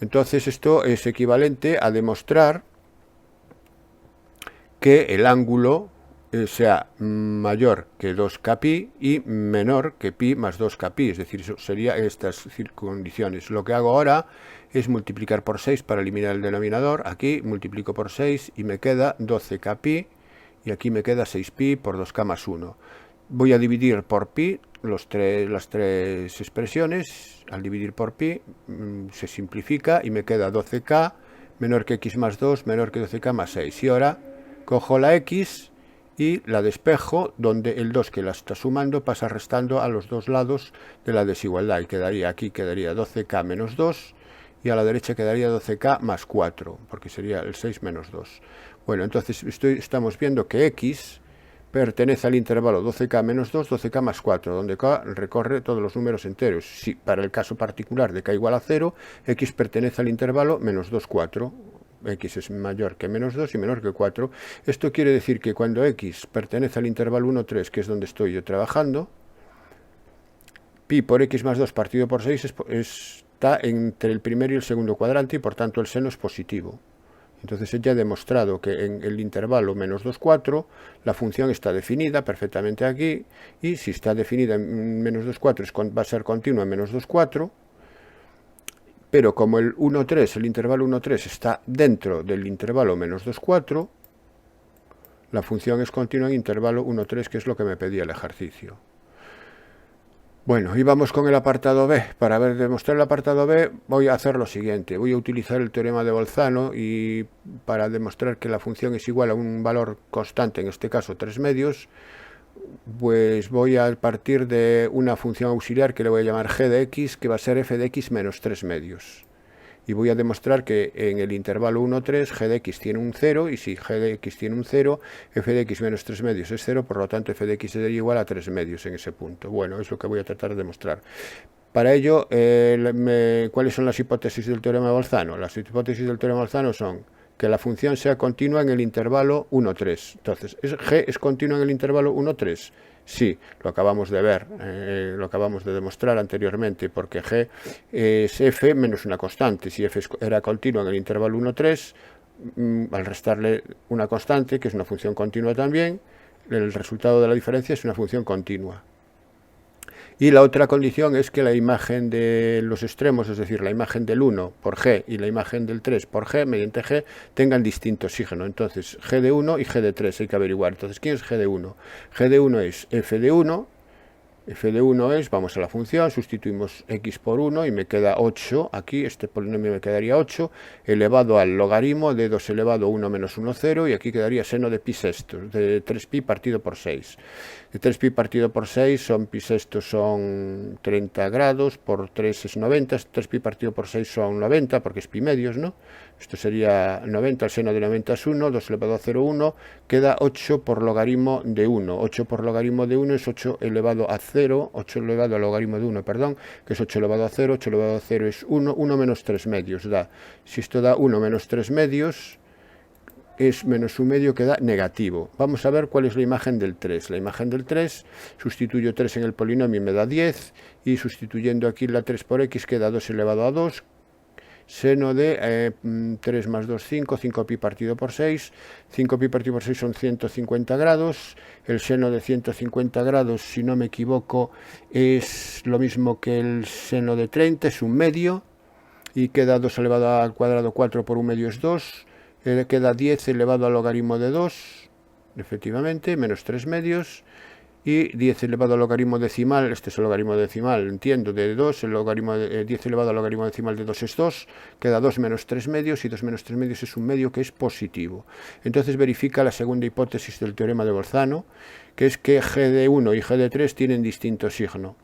Entonces esto es equivalente a demostrar que el ángulo sea mayor que 2k pi y menor que pi más 2k pi, es decir, eso sería estas condiciones. Lo que hago ahora es multiplicar por 6 para eliminar el denominador. Aquí multiplico por 6 y me queda 12k pi, y aquí me queda 6pi por 2k más 1. Voy a dividir por pi las tres expresiones. Al dividir por pi se simplifica y me queda 12k menor que x más 2 menor que 12k más 6. Y ahora cojo la x y la despejo, donde el 2 que la está sumando pasa restando a los dos lados de la desigualdad, y aquí quedaría 12k menos 2, y a la derecha quedaría 12k más 4, porque sería el 6 menos 2. Bueno, entonces estamos viendo que x pertenece al intervalo 12k menos 2, 12k más 4, donde k recorre todos los números enteros. Si para el caso particular de k igual a 0, x pertenece al intervalo menos 2, 4. X es mayor que menos 2 y menor que 4. Esto quiere decir que cuando x pertenece al intervalo 1, 3, que es donde estoy yo trabajando, pi por x más 2 partido por 6 está entre el primero y el segundo cuadrante, y por tanto el seno es positivo. Entonces ya he demostrado que en el intervalo menos 2, 4 la función está definida perfectamente aquí, y si está definida en menos 2, 4 va a ser continua en menos 2, 4, pero como el 1, 3, el intervalo 1, 3 está dentro del intervalo menos 2, 4, la función es continua en intervalo 1, 3, que es lo que me pedía el ejercicio. Bueno, y vamos con el apartado B. Para demostrar el apartado B voy a hacer lo siguiente. Voy a utilizar el teorema de Bolzano, y para demostrar que la función es igual a un valor constante, en este caso 3 medios, pues voy a partir de una función auxiliar que le voy a llamar g de x, que va a ser f de x menos 3 medios. Y voy a demostrar que en el intervalo 1, 3, g de x tiene un 0, y si g de x tiene un 0, f de x menos 3 medios es 0, por lo tanto f de x sería igual a 3 medios en ese punto. Bueno, es lo que voy a tratar de demostrar. Para ello, ¿cuáles son las hipótesis del teorema de Bolzano? Las hipótesis del teorema de Bolzano son que la función sea continua en el intervalo 1, 3. Entonces, ¿g es continua en el intervalo 1, 3? Sí, lo acabamos de ver, lo acabamos de demostrar anteriormente, porque g es f menos una constante. Si f era continua en el intervalo 1, 3, al restarle una constante, que es una función continua también, el resultado de la diferencia es una función continua. Y la otra condición es que la imagen de los extremos, es decir, la imagen del 1 por g y la imagen del 3 por g, mediante g, tengan distinto oxígeno. Entonces, g de 1 y g de 3 hay que averiguar. Entonces, ¿quién es g de 1? G de 1 es f de 1. F de 1 es, vamos a la función, sustituimos x por 1 y me queda 8, aquí este polinomio me quedaría 8, elevado al logaritmo de 2 elevado a 1 menos 1, 0, y aquí quedaría seno de pi sextos, de 3pi partido por 6. De 3pi partido por 6 pi sextos son 30 grados, por 3 es 90, 3pi partido por 6 son 90, porque es pi medios, ¿no? Esto sería 90, el seno de 90 es 1, 2 elevado a 0, 1, queda 8 por logaritmo de 1. 8 por logaritmo de 1 es 8 elevado a 0, 8 elevado al logaritmo de 1, perdón, que es 8 elevado a 0, 8 elevado a 0 es 1, 1 menos 3 medios da. Si esto da 1 menos 3 medios, es menos un medio que da negativo. Vamos a ver cuál es la imagen del 3. La imagen del 3, sustituyo 3 en el polinomio y me da 10, y sustituyendo aquí la 3 por x queda 2 elevado a 2, seno de 3 más 2, 5, 5pi partido por 6, 5pi partido por 6 son 150 grados, el seno de 150 grados, si no me equivoco, es lo mismo que el seno de 30, es un medio, y queda 2 elevado al cuadrado 4 por un medio es 2, queda 10 elevado al logaritmo de 2, efectivamente, menos 3 medios, y 10 elevado al logaritmo decimal, este es el logaritmo decimal, entiendo, de 2, el logaritmo de 10 elevado al logaritmo decimal de 2 es 2, queda 2 menos 3 medios, y 2 menos 3 medios es un medio que es positivo. Entonces verifica la segunda hipótesis del teorema de Bolzano, que es que g de 1 y g de 3 tienen distinto signo.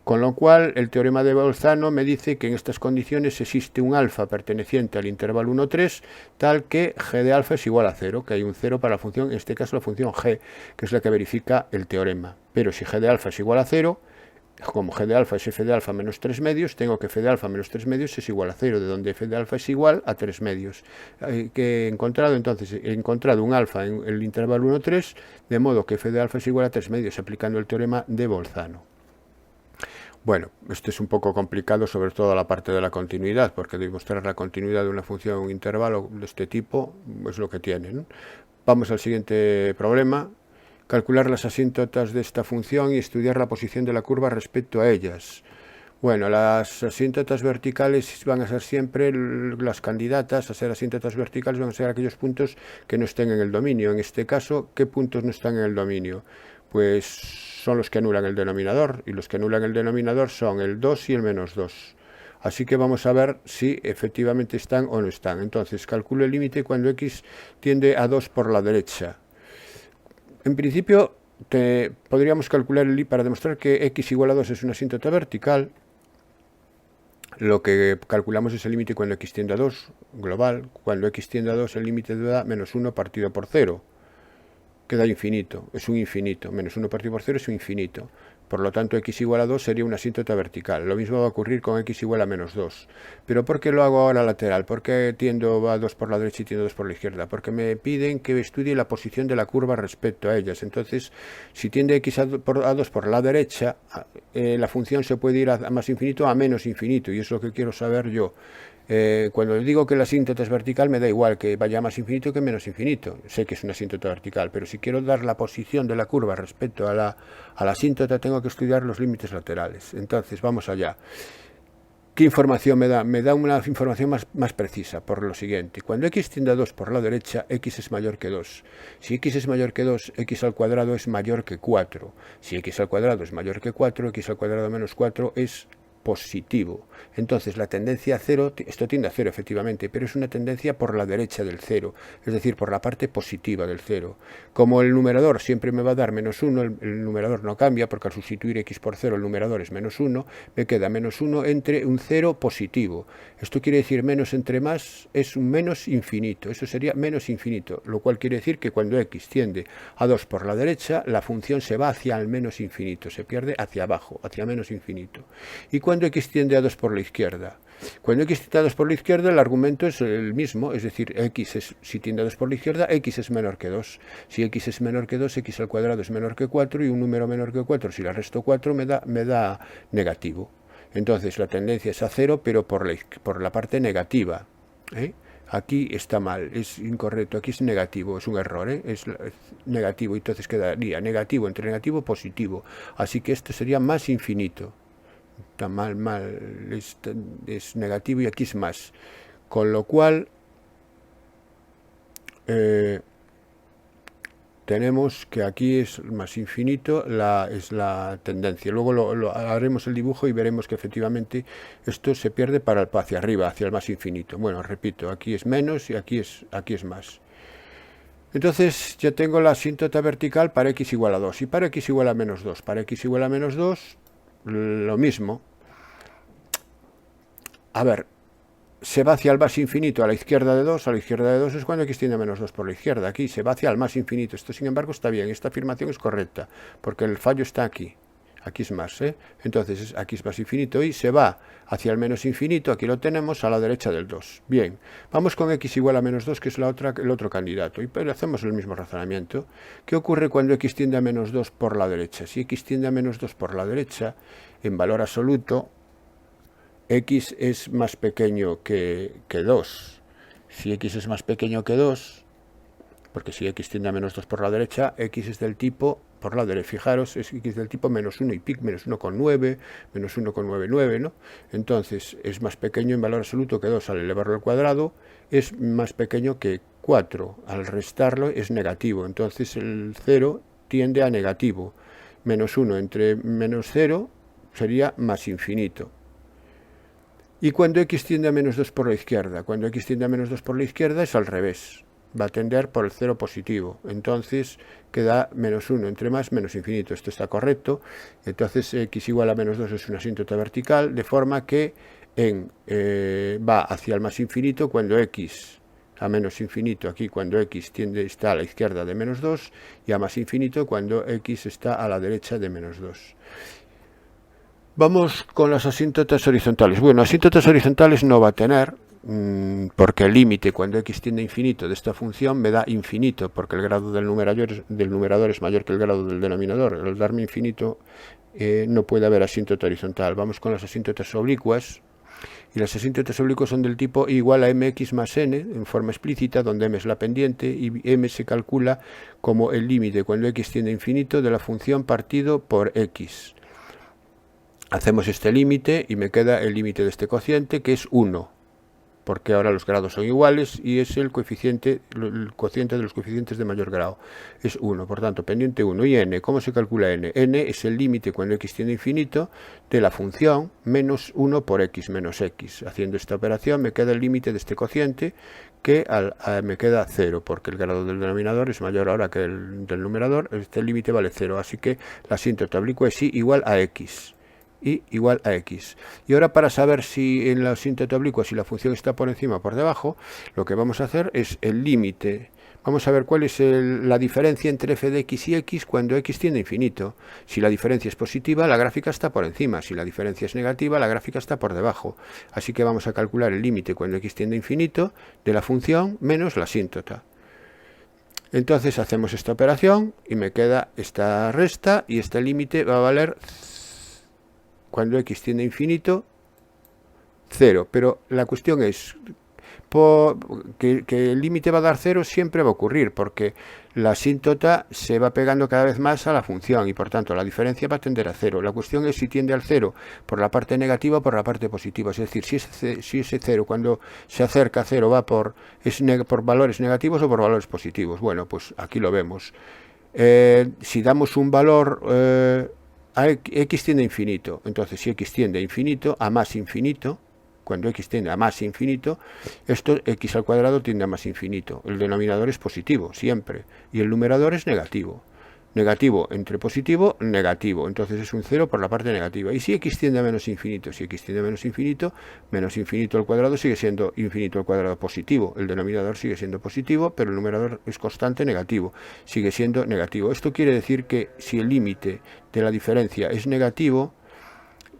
Con lo cual, el teorema de Bolzano me dice que en estas condiciones existe un alfa perteneciente al intervalo 1, 3, tal que g de alfa es igual a 0, que hay un 0 para la función, en este caso la función g, que es la que verifica el teorema. Pero si g de alfa es igual a 0, como g de alfa es f de alfa menos 3 medios, tengo que f de alfa menos 3 medios es igual a 0, de donde f de alfa es igual a 3 medios. Que he encontrado, entonces, he encontrado un alfa en el intervalo 1, 3, de modo que f de alfa es igual a 3 medios, aplicando el teorema de Bolzano. Bueno, esto es un poco complicado, sobre todo la parte de la continuidad, porque demostrar la continuidad de una función en un intervalo de este tipo es lo que tiene, ¿no? Vamos al siguiente problema. Calcular las asíntotas de esta función y estudiar la posición de la curva respecto a ellas. Bueno, las asíntotas verticales van a ser siempre las candidatas a ser asíntotas verticales, van a ser aquellos puntos que no estén en el dominio. En este caso, ¿qué puntos no están en el dominio? Pues son los que anulan el denominador, y los que anulan el denominador son el 2 y el menos 2. Así que vamos a ver si efectivamente están o no están. Entonces, calculo el límite cuando x tiende a 2 por la derecha. En principio, podríamos calcular para demostrar que x igual a 2 es una asíntota vertical. Lo que calculamos es el límite cuando x tiende a 2, global. Cuando x tiende a 2, el límite da menos 1 partido por 0. Queda infinito, es un infinito, menos 1 partido por 0 es un infinito. Por lo tanto, x igual a 2 sería una asíntota vertical. Lo mismo va a ocurrir con x igual a menos 2. ¿Pero por qué lo hago ahora lateral? ¿Por qué tiendo a 2 por la derecha y tiendo a 2 por la izquierda? Porque me piden que estudie la posición de la curva respecto a ellas. Entonces, si tiende x a 2 por la derecha, la función se puede ir a más infinito a menos infinito, y es lo que quiero saber yo. Cuando digo que la asíntota es vertical, me da igual que vaya más infinito que menos infinito. Sé que es una asíntota vertical, pero si quiero dar la posición de la curva respecto a la asíntota, tengo que estudiar los límites laterales. Entonces, vamos allá. ¿Qué información me da? Me da una información más precisa, por lo siguiente. Cuando x tiende a 2 por la derecha, x es mayor que 2. Si x es mayor que 2, x al cuadrado es mayor que 4. Si x al cuadrado es mayor que 4, x al cuadrado menos 4 es positivo. Entonces la tendencia a cero, esto tiende a cero efectivamente, pero es una tendencia por la derecha del cero, es decir, por la parte positiva del cero. Como el numerador siempre me va a dar menos 1, el numerador no cambia, porque al sustituir x por 0 el numerador es menos 1, me queda menos 1 entre un 0 positivo. Esto quiere decir menos entre más es un menos infinito, eso sería menos infinito, lo cual quiere decir que cuando x tiende a 2 por la derecha, la función se va hacia el menos infinito, se pierde hacia abajo, hacia menos infinito. Y cuando x tiende a 2 por la izquierda. Cuando x tiende a 2 por la izquierda, el argumento es el mismo, es decir, si tiende a 2 por la izquierda, x es menor que 2. Si x es menor que 2, x al cuadrado es menor que 4, y un número menor que 4, si le resto 4, me da negativo. Entonces la tendencia es a 0, pero por la parte negativa. Aquí está mal, es incorrecto, aquí es negativo, es un error, es negativo, entonces quedaría negativo entre negativo, positivo. Así que esto sería más infinito. Está mal, es negativo y aquí es más. Con lo cual, tenemos que aquí es más infinito, es la tendencia. Luego haremos el dibujo y veremos que efectivamente esto se pierde hacia arriba, hacia el más infinito. Bueno, repito, aquí es menos y aquí es más. Entonces ya tengo la asíntota vertical para x igual a 2 y para x igual a menos 2. Para x igual a menos 2, lo mismo. A ver, se va hacia el más infinito a la izquierda de 2, es cuando x tiende a menos 2 por la izquierda. Aquí se va hacia el más infinito. Esto, sin embargo, está bien. Esta afirmación es correcta, porque el fallo está aquí. Aquí es más, Entonces, aquí es más infinito y se va hacia el menos infinito. Aquí lo tenemos a la derecha del 2. Bien, vamos con x igual a menos 2, que es el otro candidato. Y pero hacemos el mismo razonamiento. ¿Qué ocurre cuando x tiende a menos 2 por la derecha? Si x tiende a menos 2 por la derecha, en valor absoluto, x es más pequeño que 2. Si x es más pequeño que 2, porque si x tiende a menos 2 por la derecha, x es del tipo, por la derecha, fijaros, es x del tipo menos 1 y pic, menos 1,9, menos 1,99, ¿no? Entonces, es más pequeño en valor absoluto que 2 al elevarlo al cuadrado, es más pequeño que 4. Al restarlo es negativo, entonces el 0 tiende a negativo. Menos 1 entre menos 0 sería más infinito. Y cuando x tiende a menos 2 por la izquierda, cuando x tiende a menos 2 por la izquierda es al revés, va a tender por el 0 positivo, entonces queda menos 1 entre más menos infinito, esto está correcto, entonces x igual a menos 2 es una asíntota vertical, de forma que va hacia el más infinito cuando x a menos infinito, aquí cuando x está a la izquierda de menos 2, y a más infinito cuando x está a la derecha de menos 2. Vamos con las asíntotas horizontales. Bueno, asíntotas horizontales no va a tener, porque el límite cuando x tiende a infinito de esta función me da infinito, porque el grado del numerador es mayor que el grado del denominador. Al darme infinito no puede haber asíntota horizontal. Vamos con las asíntotas oblicuas. Y las asíntotas oblicuas son del tipo igual a mx más n, en forma explícita, donde m es la pendiente y m se calcula como el límite cuando x tiende a infinito de la función partido por x. Hacemos este límite y me queda el límite de este cociente, que es 1, porque ahora los grados son iguales y es el cociente de los coeficientes de mayor grado. Es 1, por tanto, pendiente 1. ¿Y n? ¿Cómo se calcula n? N es el límite cuando x tiende a infinito de la función menos 1 por x menos x. Haciendo esta operación me queda el límite de este cociente, que me queda 0, porque el grado del denominador es mayor ahora que el del numerador. Este límite vale 0, así que la asíntota oblicua es y igual a x. Y igual a x. Y ahora, para saber si en la asíntota oblicua si la función está por encima o por debajo, lo que vamos a hacer es el límite. Vamos a ver cuál es la diferencia entre f de x y x cuando x tiende a infinito. Si la diferencia es positiva, la gráfica está por encima. Si la diferencia es negativa, la gráfica está por debajo. Así que vamos a calcular el límite cuando x tiende a infinito de la función menos la asíntota. Entonces hacemos esta operación y me queda esta resta, y este límite va a valer cuando x tiende a infinito 0. Pero la cuestión es que el límite va a dar 0 siempre va a ocurrir, porque la asíntota se va pegando cada vez más a la función y por tanto la diferencia va a tender a 0. La cuestión es si tiende al 0 por la parte negativa o por la parte positiva. Es decir, si ese 0 cuando se acerca a 0 va por valores negativos o por valores positivos. Bueno, pues aquí lo vemos. Si damos un valor a x tiende a infinito, entonces si x tiende a infinito, a más infinito, cuando x tiende a más infinito, esto x al cuadrado tiende a más infinito. El denominador es positivo, siempre, y el numerador es negativo. Negativo entre positivo, negativo. Entonces es un 0 por la parte negativa. Y si x tiende a menos infinito, menos infinito al cuadrado sigue siendo infinito al cuadrado positivo. El denominador sigue siendo positivo, pero el numerador es constante negativo. Sigue siendo negativo. Esto quiere decir que si el límite de la diferencia es negativo,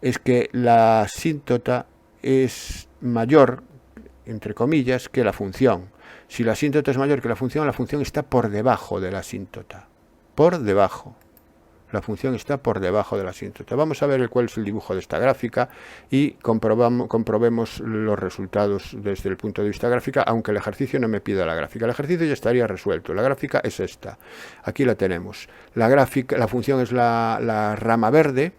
es que la asíntota es mayor, entre comillas, que la función. Si la asíntota es mayor que la función está por debajo de la asíntota. Por debajo. La función está por debajo de la asíntota. Vamos a ver cuál es el dibujo de esta gráfica y comprobemos los resultados desde el punto de vista gráfica, aunque el ejercicio no me pida la gráfica. El ejercicio ya estaría resuelto. La gráfica es esta. Aquí la tenemos. La función es la rama verde,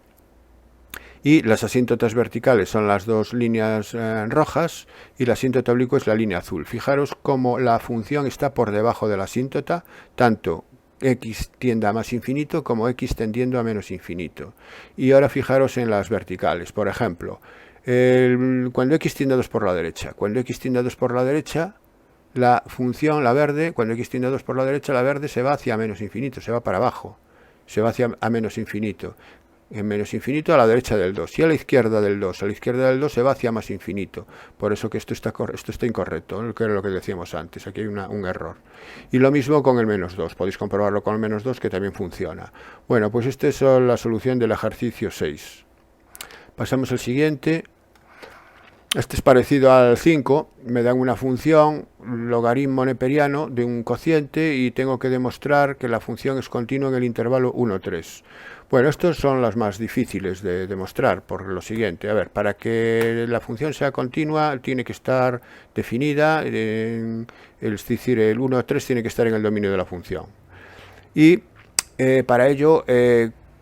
y las asíntotas verticales son las dos líneas rojas y la asíntota oblicua es la línea azul. Fijaros cómo la función está por debajo de la asíntota, tanto x tiende a más infinito como x tendiendo a menos infinito. Y ahora fijaros en las verticales. Por ejemplo, cuando x tiende a 2 por la derecha, la función, la verde, cuando x tiende a 2 por la derecha, la verde se va hacia menos infinito, se va para abajo, se va hacia a menos infinito. En menos infinito a la derecha del 2 y a la izquierda del 2 se va hacia más infinito. Por eso que esto está incorrecto, ¿no? Que era lo que decíamos antes. Aquí hay un error. Y lo mismo con el menos 2, podéis comprobarlo con el menos 2 que también funciona. Bueno, pues esta es la solución del ejercicio 6. Pasamos al siguiente. Este es parecido al 5, me dan una función logaritmo neperiano de un cociente y tengo que demostrar que la función es continua en el intervalo 1, 3. Bueno, estos son los más difíciles de demostrar por lo siguiente. A ver, para que la función sea continua tiene que estar definida, es decir, el 1, 3 tiene que estar en el dominio de la función. Y para ello,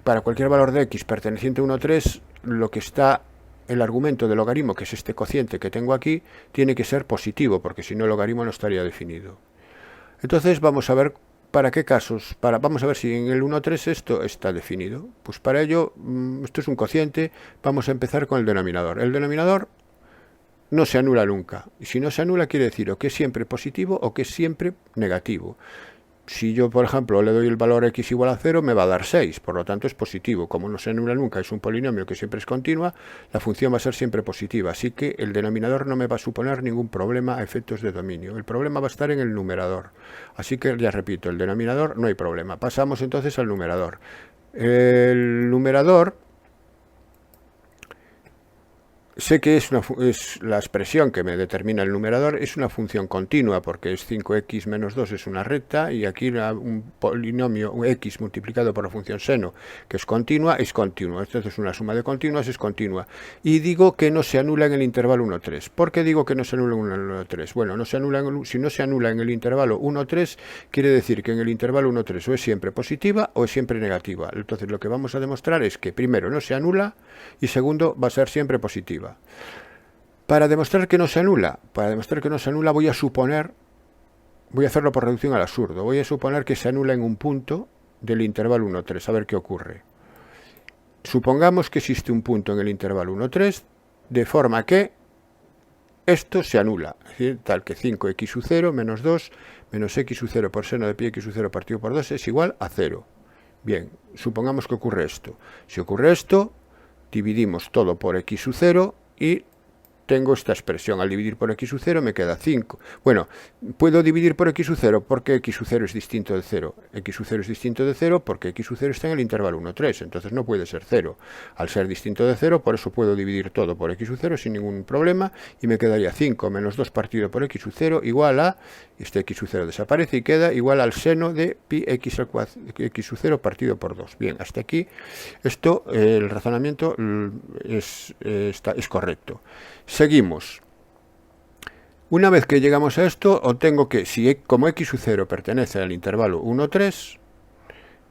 para cualquier valor de x perteneciente a 1, 3, lo que está el argumento del logaritmo, que es este cociente que tengo aquí, tiene que ser positivo, porque si no el logaritmo no estaría definido. Entonces vamos a ver para qué casos, vamos a ver si en el 1,3 esto está definido. Pues para ello, esto es un cociente, vamos a empezar con el denominador. El denominador no se anula nunca, y si no se anula quiere decir o que es siempre positivo o que es siempre negativo. Si yo, por ejemplo, le doy el valor x igual a 0, me va a dar 6, por lo tanto es positivo. Como no se anula nunca, es un polinomio que siempre es continua, la función va a ser siempre positiva, así que el denominador no me va a suponer ningún problema a efectos de dominio. El problema va a estar en el numerador. Así que, ya repito, el denominador no hay problema. Pasamos entonces al numerador. El numerador, sé que es la expresión que me determina el numerador, es una función continua porque es 5x menos 2 es una recta y aquí un polinomio un x multiplicado por la función seno que es continua, entonces una suma de continuas es continua. Y digo que no se anula en el intervalo 1, 3. ¿Por qué digo que no se anula en el 1, 3? Bueno, si no se anula en el intervalo 1, 3, quiere decir que en el intervalo 1, 3 o es siempre positiva o es siempre negativa. Entonces lo que vamos a demostrar es que primero no se anula y segundo va a ser siempre positiva. Para demostrar que no se anula, voy a hacerlo por reducción al absurdo. Voy a suponer que se anula en un punto del intervalo 1, 3, a ver qué ocurre. Supongamos que existe un punto en el intervalo 1, 3, de forma que esto se anula, es decir, tal que 5x0 menos 2 menos x0 por seno de pi x0 partido por 2 es igual a 0. Bien, supongamos que ocurre esto. Si ocurre esto, dividimos todo por x0 y tengo esta expresión. Al dividir por x0 me queda 5. Bueno, puedo dividir por x0 porque x0 es distinto de 0. x0 es distinto de 0 porque x0 está en el intervalo 1, 3, entonces no puede ser 0. Al ser distinto de 0, por eso puedo dividir todo por x0 sin ningún problema y me quedaría 5 menos 2 partido por x0 igual a, este x0 desaparece y queda igual al seno de pi x0 partido por 2. Bien, hasta aquí esto, el razonamiento es correcto. Seguimos. Una vez que llegamos a esto, obtengo que si como x sub 0 pertenece al intervalo 1, 3,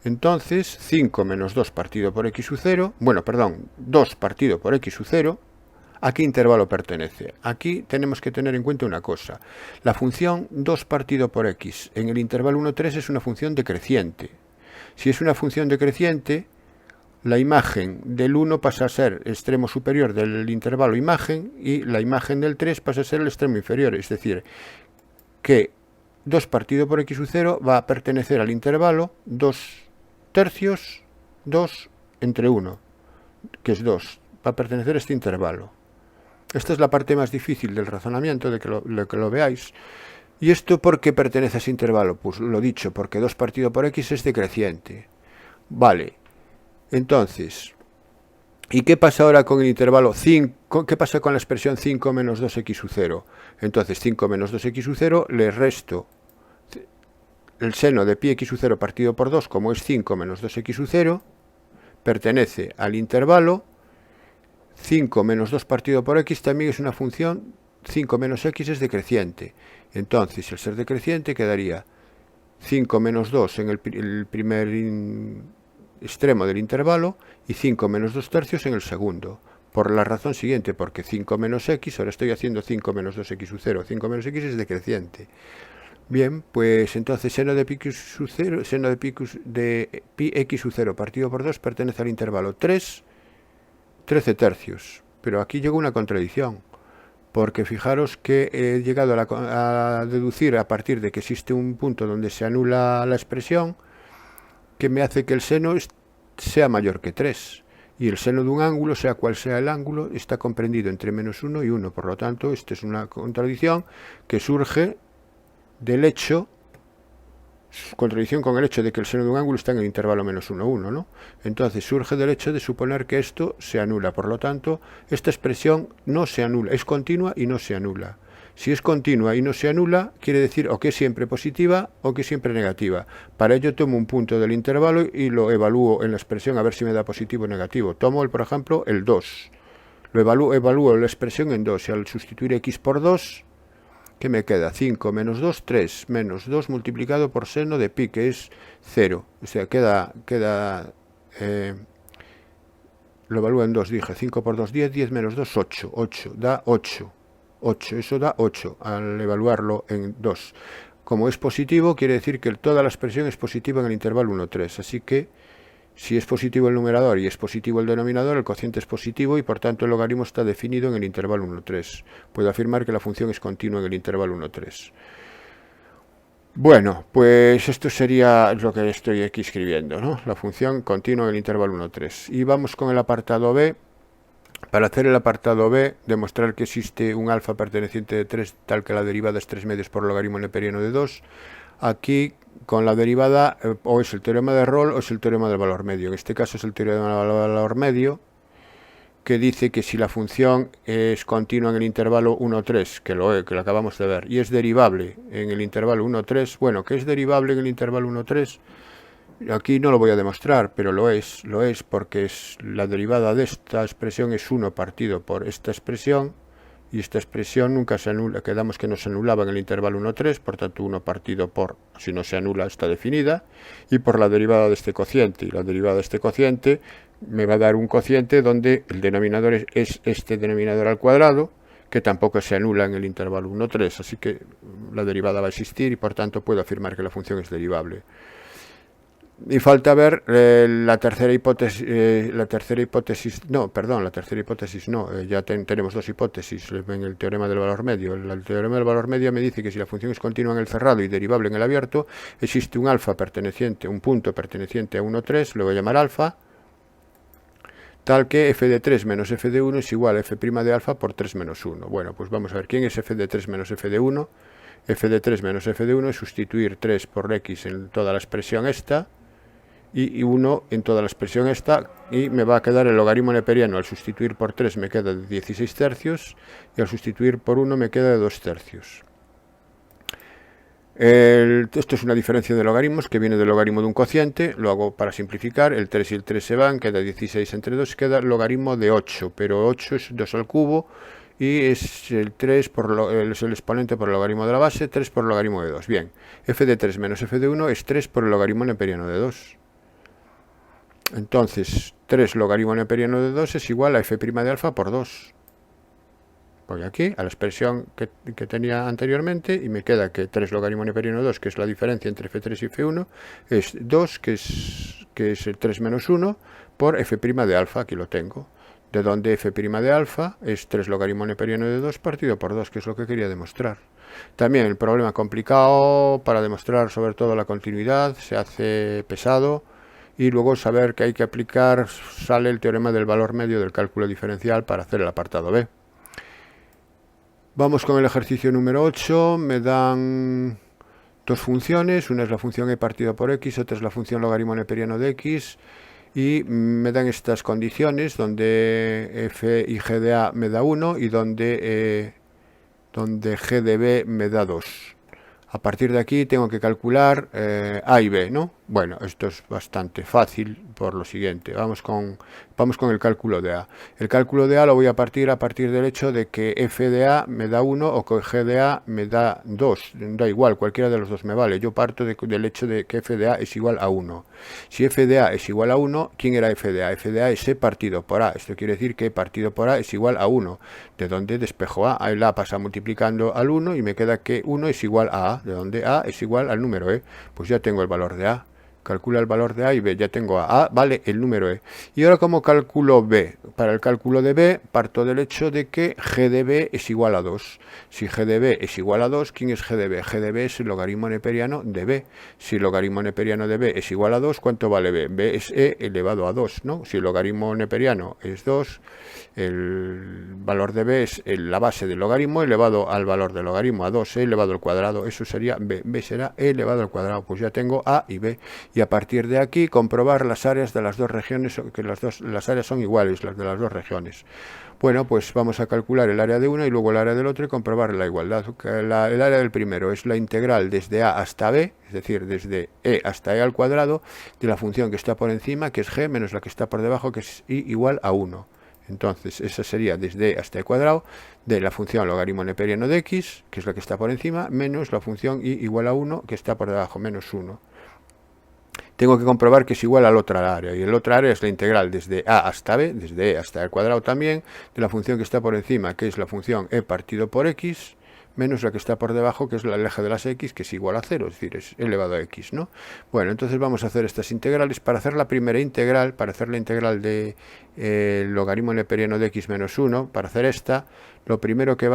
entonces 5 menos 2 partido por x sub 0, bueno, perdón, 2 partido por x sub 0, ¿a qué intervalo pertenece? Aquí tenemos que tener en cuenta una cosa. La función 2 partido por x en el intervalo 1, 3 es una función decreciente. Si es una función decreciente, la imagen del 1 pasa a ser extremo superior del intervalo imagen y la imagen del 3 pasa a ser el extremo inferior. Es decir, que 2 partido por x sub 0 va a pertenecer al intervalo 2 tercios 2 entre 1, que es 2. Va a pertenecer a este intervalo. Esta es la parte más difícil del razonamiento, de que lo veáis. ¿Y esto por qué pertenece a ese intervalo? Pues lo dicho, porque 2 partido por x es decreciente. Vale. Entonces, ¿y qué pasa ahora con el intervalo 5? ¿Qué pasa con la expresión 5 menos 2x sub 0? Entonces, 5 menos 2x sub 0 le resto el seno de pi x sub 0 partido por 2, como es 5 menos 2x sub 0, pertenece al intervalo 5 menos 2 partido por x, también es una función 5 menos x es decreciente. Entonces, al ser decreciente quedaría 5 menos 2 en el primer extremo del intervalo y 5 menos 2 tercios en el segundo. Por la razón siguiente, porque 5 menos x, ahora estoy haciendo 5 menos 2x sub 0, 5 menos x es decreciente. Bien, pues entonces seno de pi x sub 0, seno de pi x sub 0 partido por 2 pertenece al intervalo 3, 13 tercios. Pero aquí llegó una contradicción, porque fijaros que he llegado a deducir a partir de que existe un punto donde se anula la expresión, que me hace que el seno sea mayor que 3. Y el seno de un ángulo, sea cual sea el ángulo, está comprendido entre menos 1 y 1. Por lo tanto, esta es una contradicción que surge del hecho, contradicción con el hecho de que el seno de un ángulo está en el intervalo menos 1, 1, ¿no? Entonces surge del hecho de suponer que esto se anula. Por lo tanto, esta expresión no se anula, es continua y no se anula. Si es continua y no se anula, quiere decir o que es siempre positiva o que es siempre negativa. Para ello tomo un punto del intervalo y lo evalúo en la expresión a ver si me da positivo o negativo. Tomo, por ejemplo, el 2. Lo evalúo la expresión en 2 y al sustituir x por 2, ¿qué me queda? 5 menos 2, 3, menos 2 multiplicado por seno de pi, que es 0. O sea, lo evalúo en 2, dije, 5 por 2, 10, 10 menos 2, 8. 8, da 8. 8, eso da 8 al evaluarlo en 2. Como es positivo, quiere decir que toda la expresión es positiva en el intervalo 1, 3. Así que, si es positivo el numerador y es positivo el denominador, el cociente es positivo y por tanto el logaritmo está definido en el intervalo 1, 3. Puedo afirmar que la función es continua en el intervalo 1, 3. Bueno, pues esto sería lo que estoy aquí escribiendo, ¿no? La función continua en el intervalo 1, 3. Y vamos con el apartado B. Para hacer el apartado B, demostrar que existe un alfa perteneciente de 3 tal que la derivada es 3 medios por logaritmo neperiano de 2. Aquí, con la derivada, o es el teorema de Rolle o es el teorema del valor medio. En este caso es el teorema del valor medio, que dice que si la función es continua en el intervalo 1, 3, que lo acabamos de ver, y es derivable en el intervalo 1, 3, bueno, que es derivable en el intervalo 1, 3, aquí no lo voy a demostrar, pero lo es porque la derivada de esta expresión es 1 partido por esta expresión, y esta expresión nunca se anula, quedamos que no se anulaba en el intervalo 1, 3, por tanto 1 partido por, si no se anula, está definida, y por la derivada de este cociente, y la derivada de este cociente me va a dar un cociente donde el denominador es este denominador al cuadrado, que tampoco se anula en el intervalo 1, 3, así que la derivada va a existir y por tanto puedo afirmar que la función es derivable. Y falta ver la tercera hipótesis, ya tenemos dos hipótesis en el teorema del valor medio. El teorema del valor medio me dice que si la función es continua en el cerrado y derivable en el abierto, existe un alfa perteneciente, un punto perteneciente a 1, 3, lo voy a llamar alfa, tal que f de 3 menos f de 1 es igual a f' de alfa por 3 menos 1. Bueno, pues vamos a ver quién es f de 3 menos f de 1. F de 3 menos f de 1 es sustituir 3 por x en toda la expresión esta, y 1 en toda la expresión esta, y me va a quedar el logaritmo neperiano. Al sustituir por 3 me queda de 16 tercios, y al sustituir por 1 me queda de 2 tercios. Esto es una diferencia de logaritmos que viene del logaritmo de un cociente, lo hago para simplificar, el 3 y el 3 se van, queda 16 entre 2, queda el logaritmo de 8, pero 8 es 2 al cubo, y es el 3 es el exponente por el logaritmo de la base, 3 por el logaritmo de 2. Bien, f de 3 menos f de 1 es 3 por el logaritmo neperiano de 2. Entonces, 3 logaritmo neperiano de 2 es igual a f' de alfa por 2. Voy aquí a la expresión que tenía anteriormente y me queda que 3 logaritmo neperiano de 2, que es la diferencia entre f3 y f1, es 2, que es el 3 menos 1, por f' de alfa, aquí lo tengo. De donde f' de alfa es 3 logaritmo neperiano de 2 partido por 2, que es lo que quería demostrar. También el problema complicado para demostrar sobre todo la continuidad se hace pesado, y luego saber que hay que aplicar, sale el teorema del valor medio del cálculo diferencial para hacer el apartado B. Vamos con el ejercicio número 8, me dan dos funciones, una es la función e partido por x, otra es la función logaritmo neperiano de x, y me dan estas condiciones donde f y g de a me da 1 y donde g de b me da 2. A partir de aquí tengo que calcular a y b, ¿no? Bueno, esto es bastante fácil por lo siguiente. Vamos con el cálculo de a. El cálculo de a lo voy a partir del hecho de que f de a me da 1 o que g de a me da 2. Da igual, cualquiera de los dos me vale. Yo parto del hecho de que f de a es igual a 1. Si f de a es igual a 1, ¿quién era f de a? F de a es e partido por a. Esto quiere decir que e partido por a es igual a 1. De donde despejo a. El a pasa multiplicando al 1 y me queda que 1 es igual a a. De donde a es igual al número e. Pues ya tengo el valor de a. Calcula el valor de a y b, ya tengo a vale el número e. Y ahora, ¿cómo calculo b? Para el cálculo de b parto del hecho de que g de b es igual a 2. Si g de b es igual a 2, ¿quién es g de b? G de b es el logaritmo neperiano de b. Si el logaritmo neperiano de b es igual a 2, ¿cuánto vale b? b es e elevado a 2, ¿no? Si el logaritmo neperiano es 2, el valor de b es la base del logaritmo elevado al valor del logaritmo, a 2e elevado al cuadrado. Eso sería b. b será e elevado al cuadrado. Pues ya tengo a y b. Y a partir de aquí comprobar las áreas de las dos regiones, que las áreas son iguales, las de las dos regiones. Bueno, pues vamos a calcular el área de uno y luego el área del otro y comprobar la igualdad. El área del primero es la integral desde a hasta b, es decir, desde e hasta e al cuadrado, de la función que está por encima, que es g, menos la que está por debajo, que es i igual a 1. Entonces, esa sería desde e hasta e cuadrado de la función logaritmo neperiano de x, que es la que está por encima, menos la función i igual a 1, que está por debajo, menos 1. Tengo que comprobar que es igual al otro área, y el otro área es la integral desde a hasta b, desde e hasta el cuadrado también, de la función que está por encima, que es la función e partido por x, menos la que está por debajo, que es el eje de las x, que es igual a 0, es decir, es elevado a x, ¿no? Bueno, entonces vamos a hacer estas integrales. Para hacer la primera integral, para hacer la integral de logaritmo neperiano de x menos 1, para hacer esta, lo primero que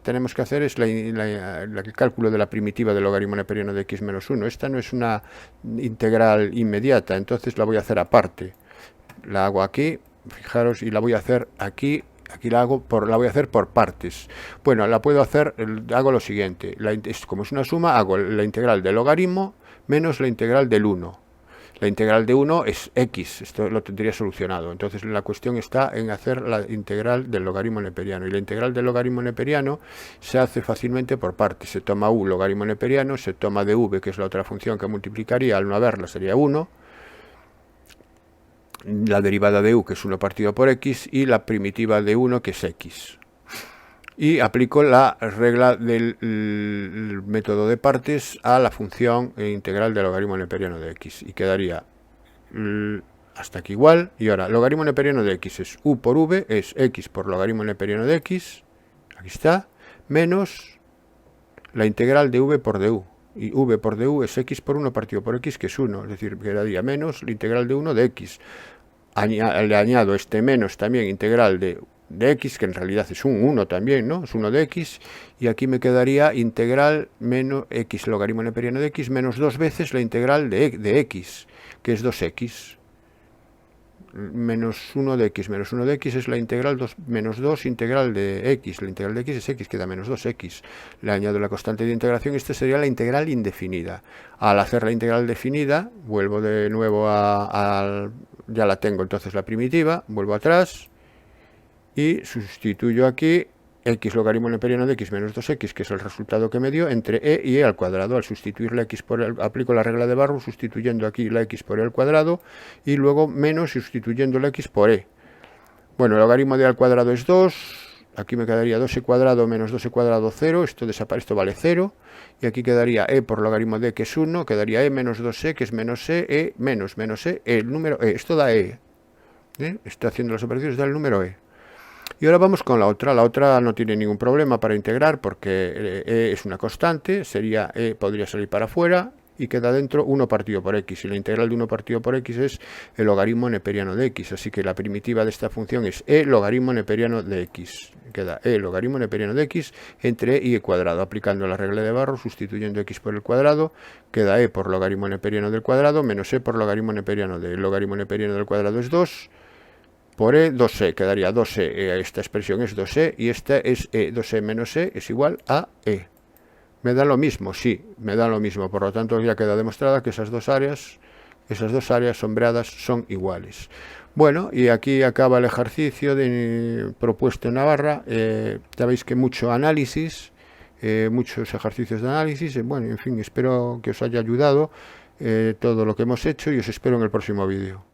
tenemos que hacer es el cálculo de la primitiva del logaritmo neperiano de x menos 1. Esta no es una integral inmediata, entonces la voy a hacer aparte. La hago aquí, fijaros, y la voy a hacer aquí. Aquí la voy a hacer por partes. Bueno, la puedo hacer, hago lo siguiente. Como es una suma, hago la integral del logaritmo menos la integral del 1. La integral de 1 es x, esto lo tendría solucionado. Entonces la cuestión está en hacer la integral del logaritmo neperiano. Y la integral del logaritmo neperiano se hace fácilmente por partes. Se toma u logaritmo neperiano, se toma dv, que es la otra función que multiplicaría, al no haberla sería 1. La derivada de u, que es 1 partido por x, y la primitiva de 1, que es x. Y aplico la regla del método de partes a la función integral del logaritmo neperiano de x. Y quedaría hasta aquí igual. Y ahora, logaritmo neperiano de x es u por v, es x por logaritmo neperiano de x, aquí está, menos la integral de v por du. Y v por du es x por 1 partido por x, que es 1, es decir, quedaría menos la integral de 1 de x. Le añado este menos también integral de x, que en realidad es un 1 también, ¿no? Es 1 de x, y aquí me quedaría integral menos x logaritmo neperiano de x menos 2 veces la integral de x, que es 2x. Menos 1 de x menos 1 de x es la integral menos 2 integral de x. La integral de x es x, queda menos 2x. Le añado la constante de integración, esta sería la integral indefinida. Al hacer la integral definida, vuelvo de nuevo ya la tengo entonces la primitiva, vuelvo atrás y sustituyo aquí x logaritmo neperiano de x menos 2x, que es el resultado que me dio, entre e y e al cuadrado. Al sustituir la x aplico la regla de Barrow sustituyendo aquí la x por e al cuadrado y luego menos sustituyendo la x por e. Bueno, el logaritmo de e al cuadrado es 2, aquí me quedaría 2e cuadrado menos 2e cuadrado 0, esto desaparece, esto vale 0, y aquí quedaría e por logaritmo de que es 1, quedaría e menos 2e, que es menos e menos e, el número e, esto da e. Está haciendo las operaciones del número e. Y ahora vamos con la otra no tiene ningún problema para integrar porque e es una constante, sería e podría salir para afuera y queda dentro 1 partido por x, y la integral de 1 partido por x es el logaritmo neperiano de x, así que la primitiva de esta función es e logaritmo neperiano de x, queda e logaritmo neperiano de x entre y cuadrado, aplicando la regla de Barrow, sustituyendo x por el cuadrado, queda e por logaritmo neperiano del cuadrado menos e por logaritmo neperiano del logaritmo neperiano del cuadrado es 2, por e 2e, quedaría 2e, esta expresión es 2e y esta es e, 2e menos e es igual a e. ¿Me da lo mismo? Sí, me da lo mismo, por lo tanto ya queda demostrada que esas dos áreas sombreadas son iguales. Bueno, y aquí acaba el ejercicio propuesto en la barra. Ya veis que mucho análisis, muchos ejercicios de análisis, bueno, en fin, espero que os haya ayudado todo lo que hemos hecho y os espero en el próximo vídeo.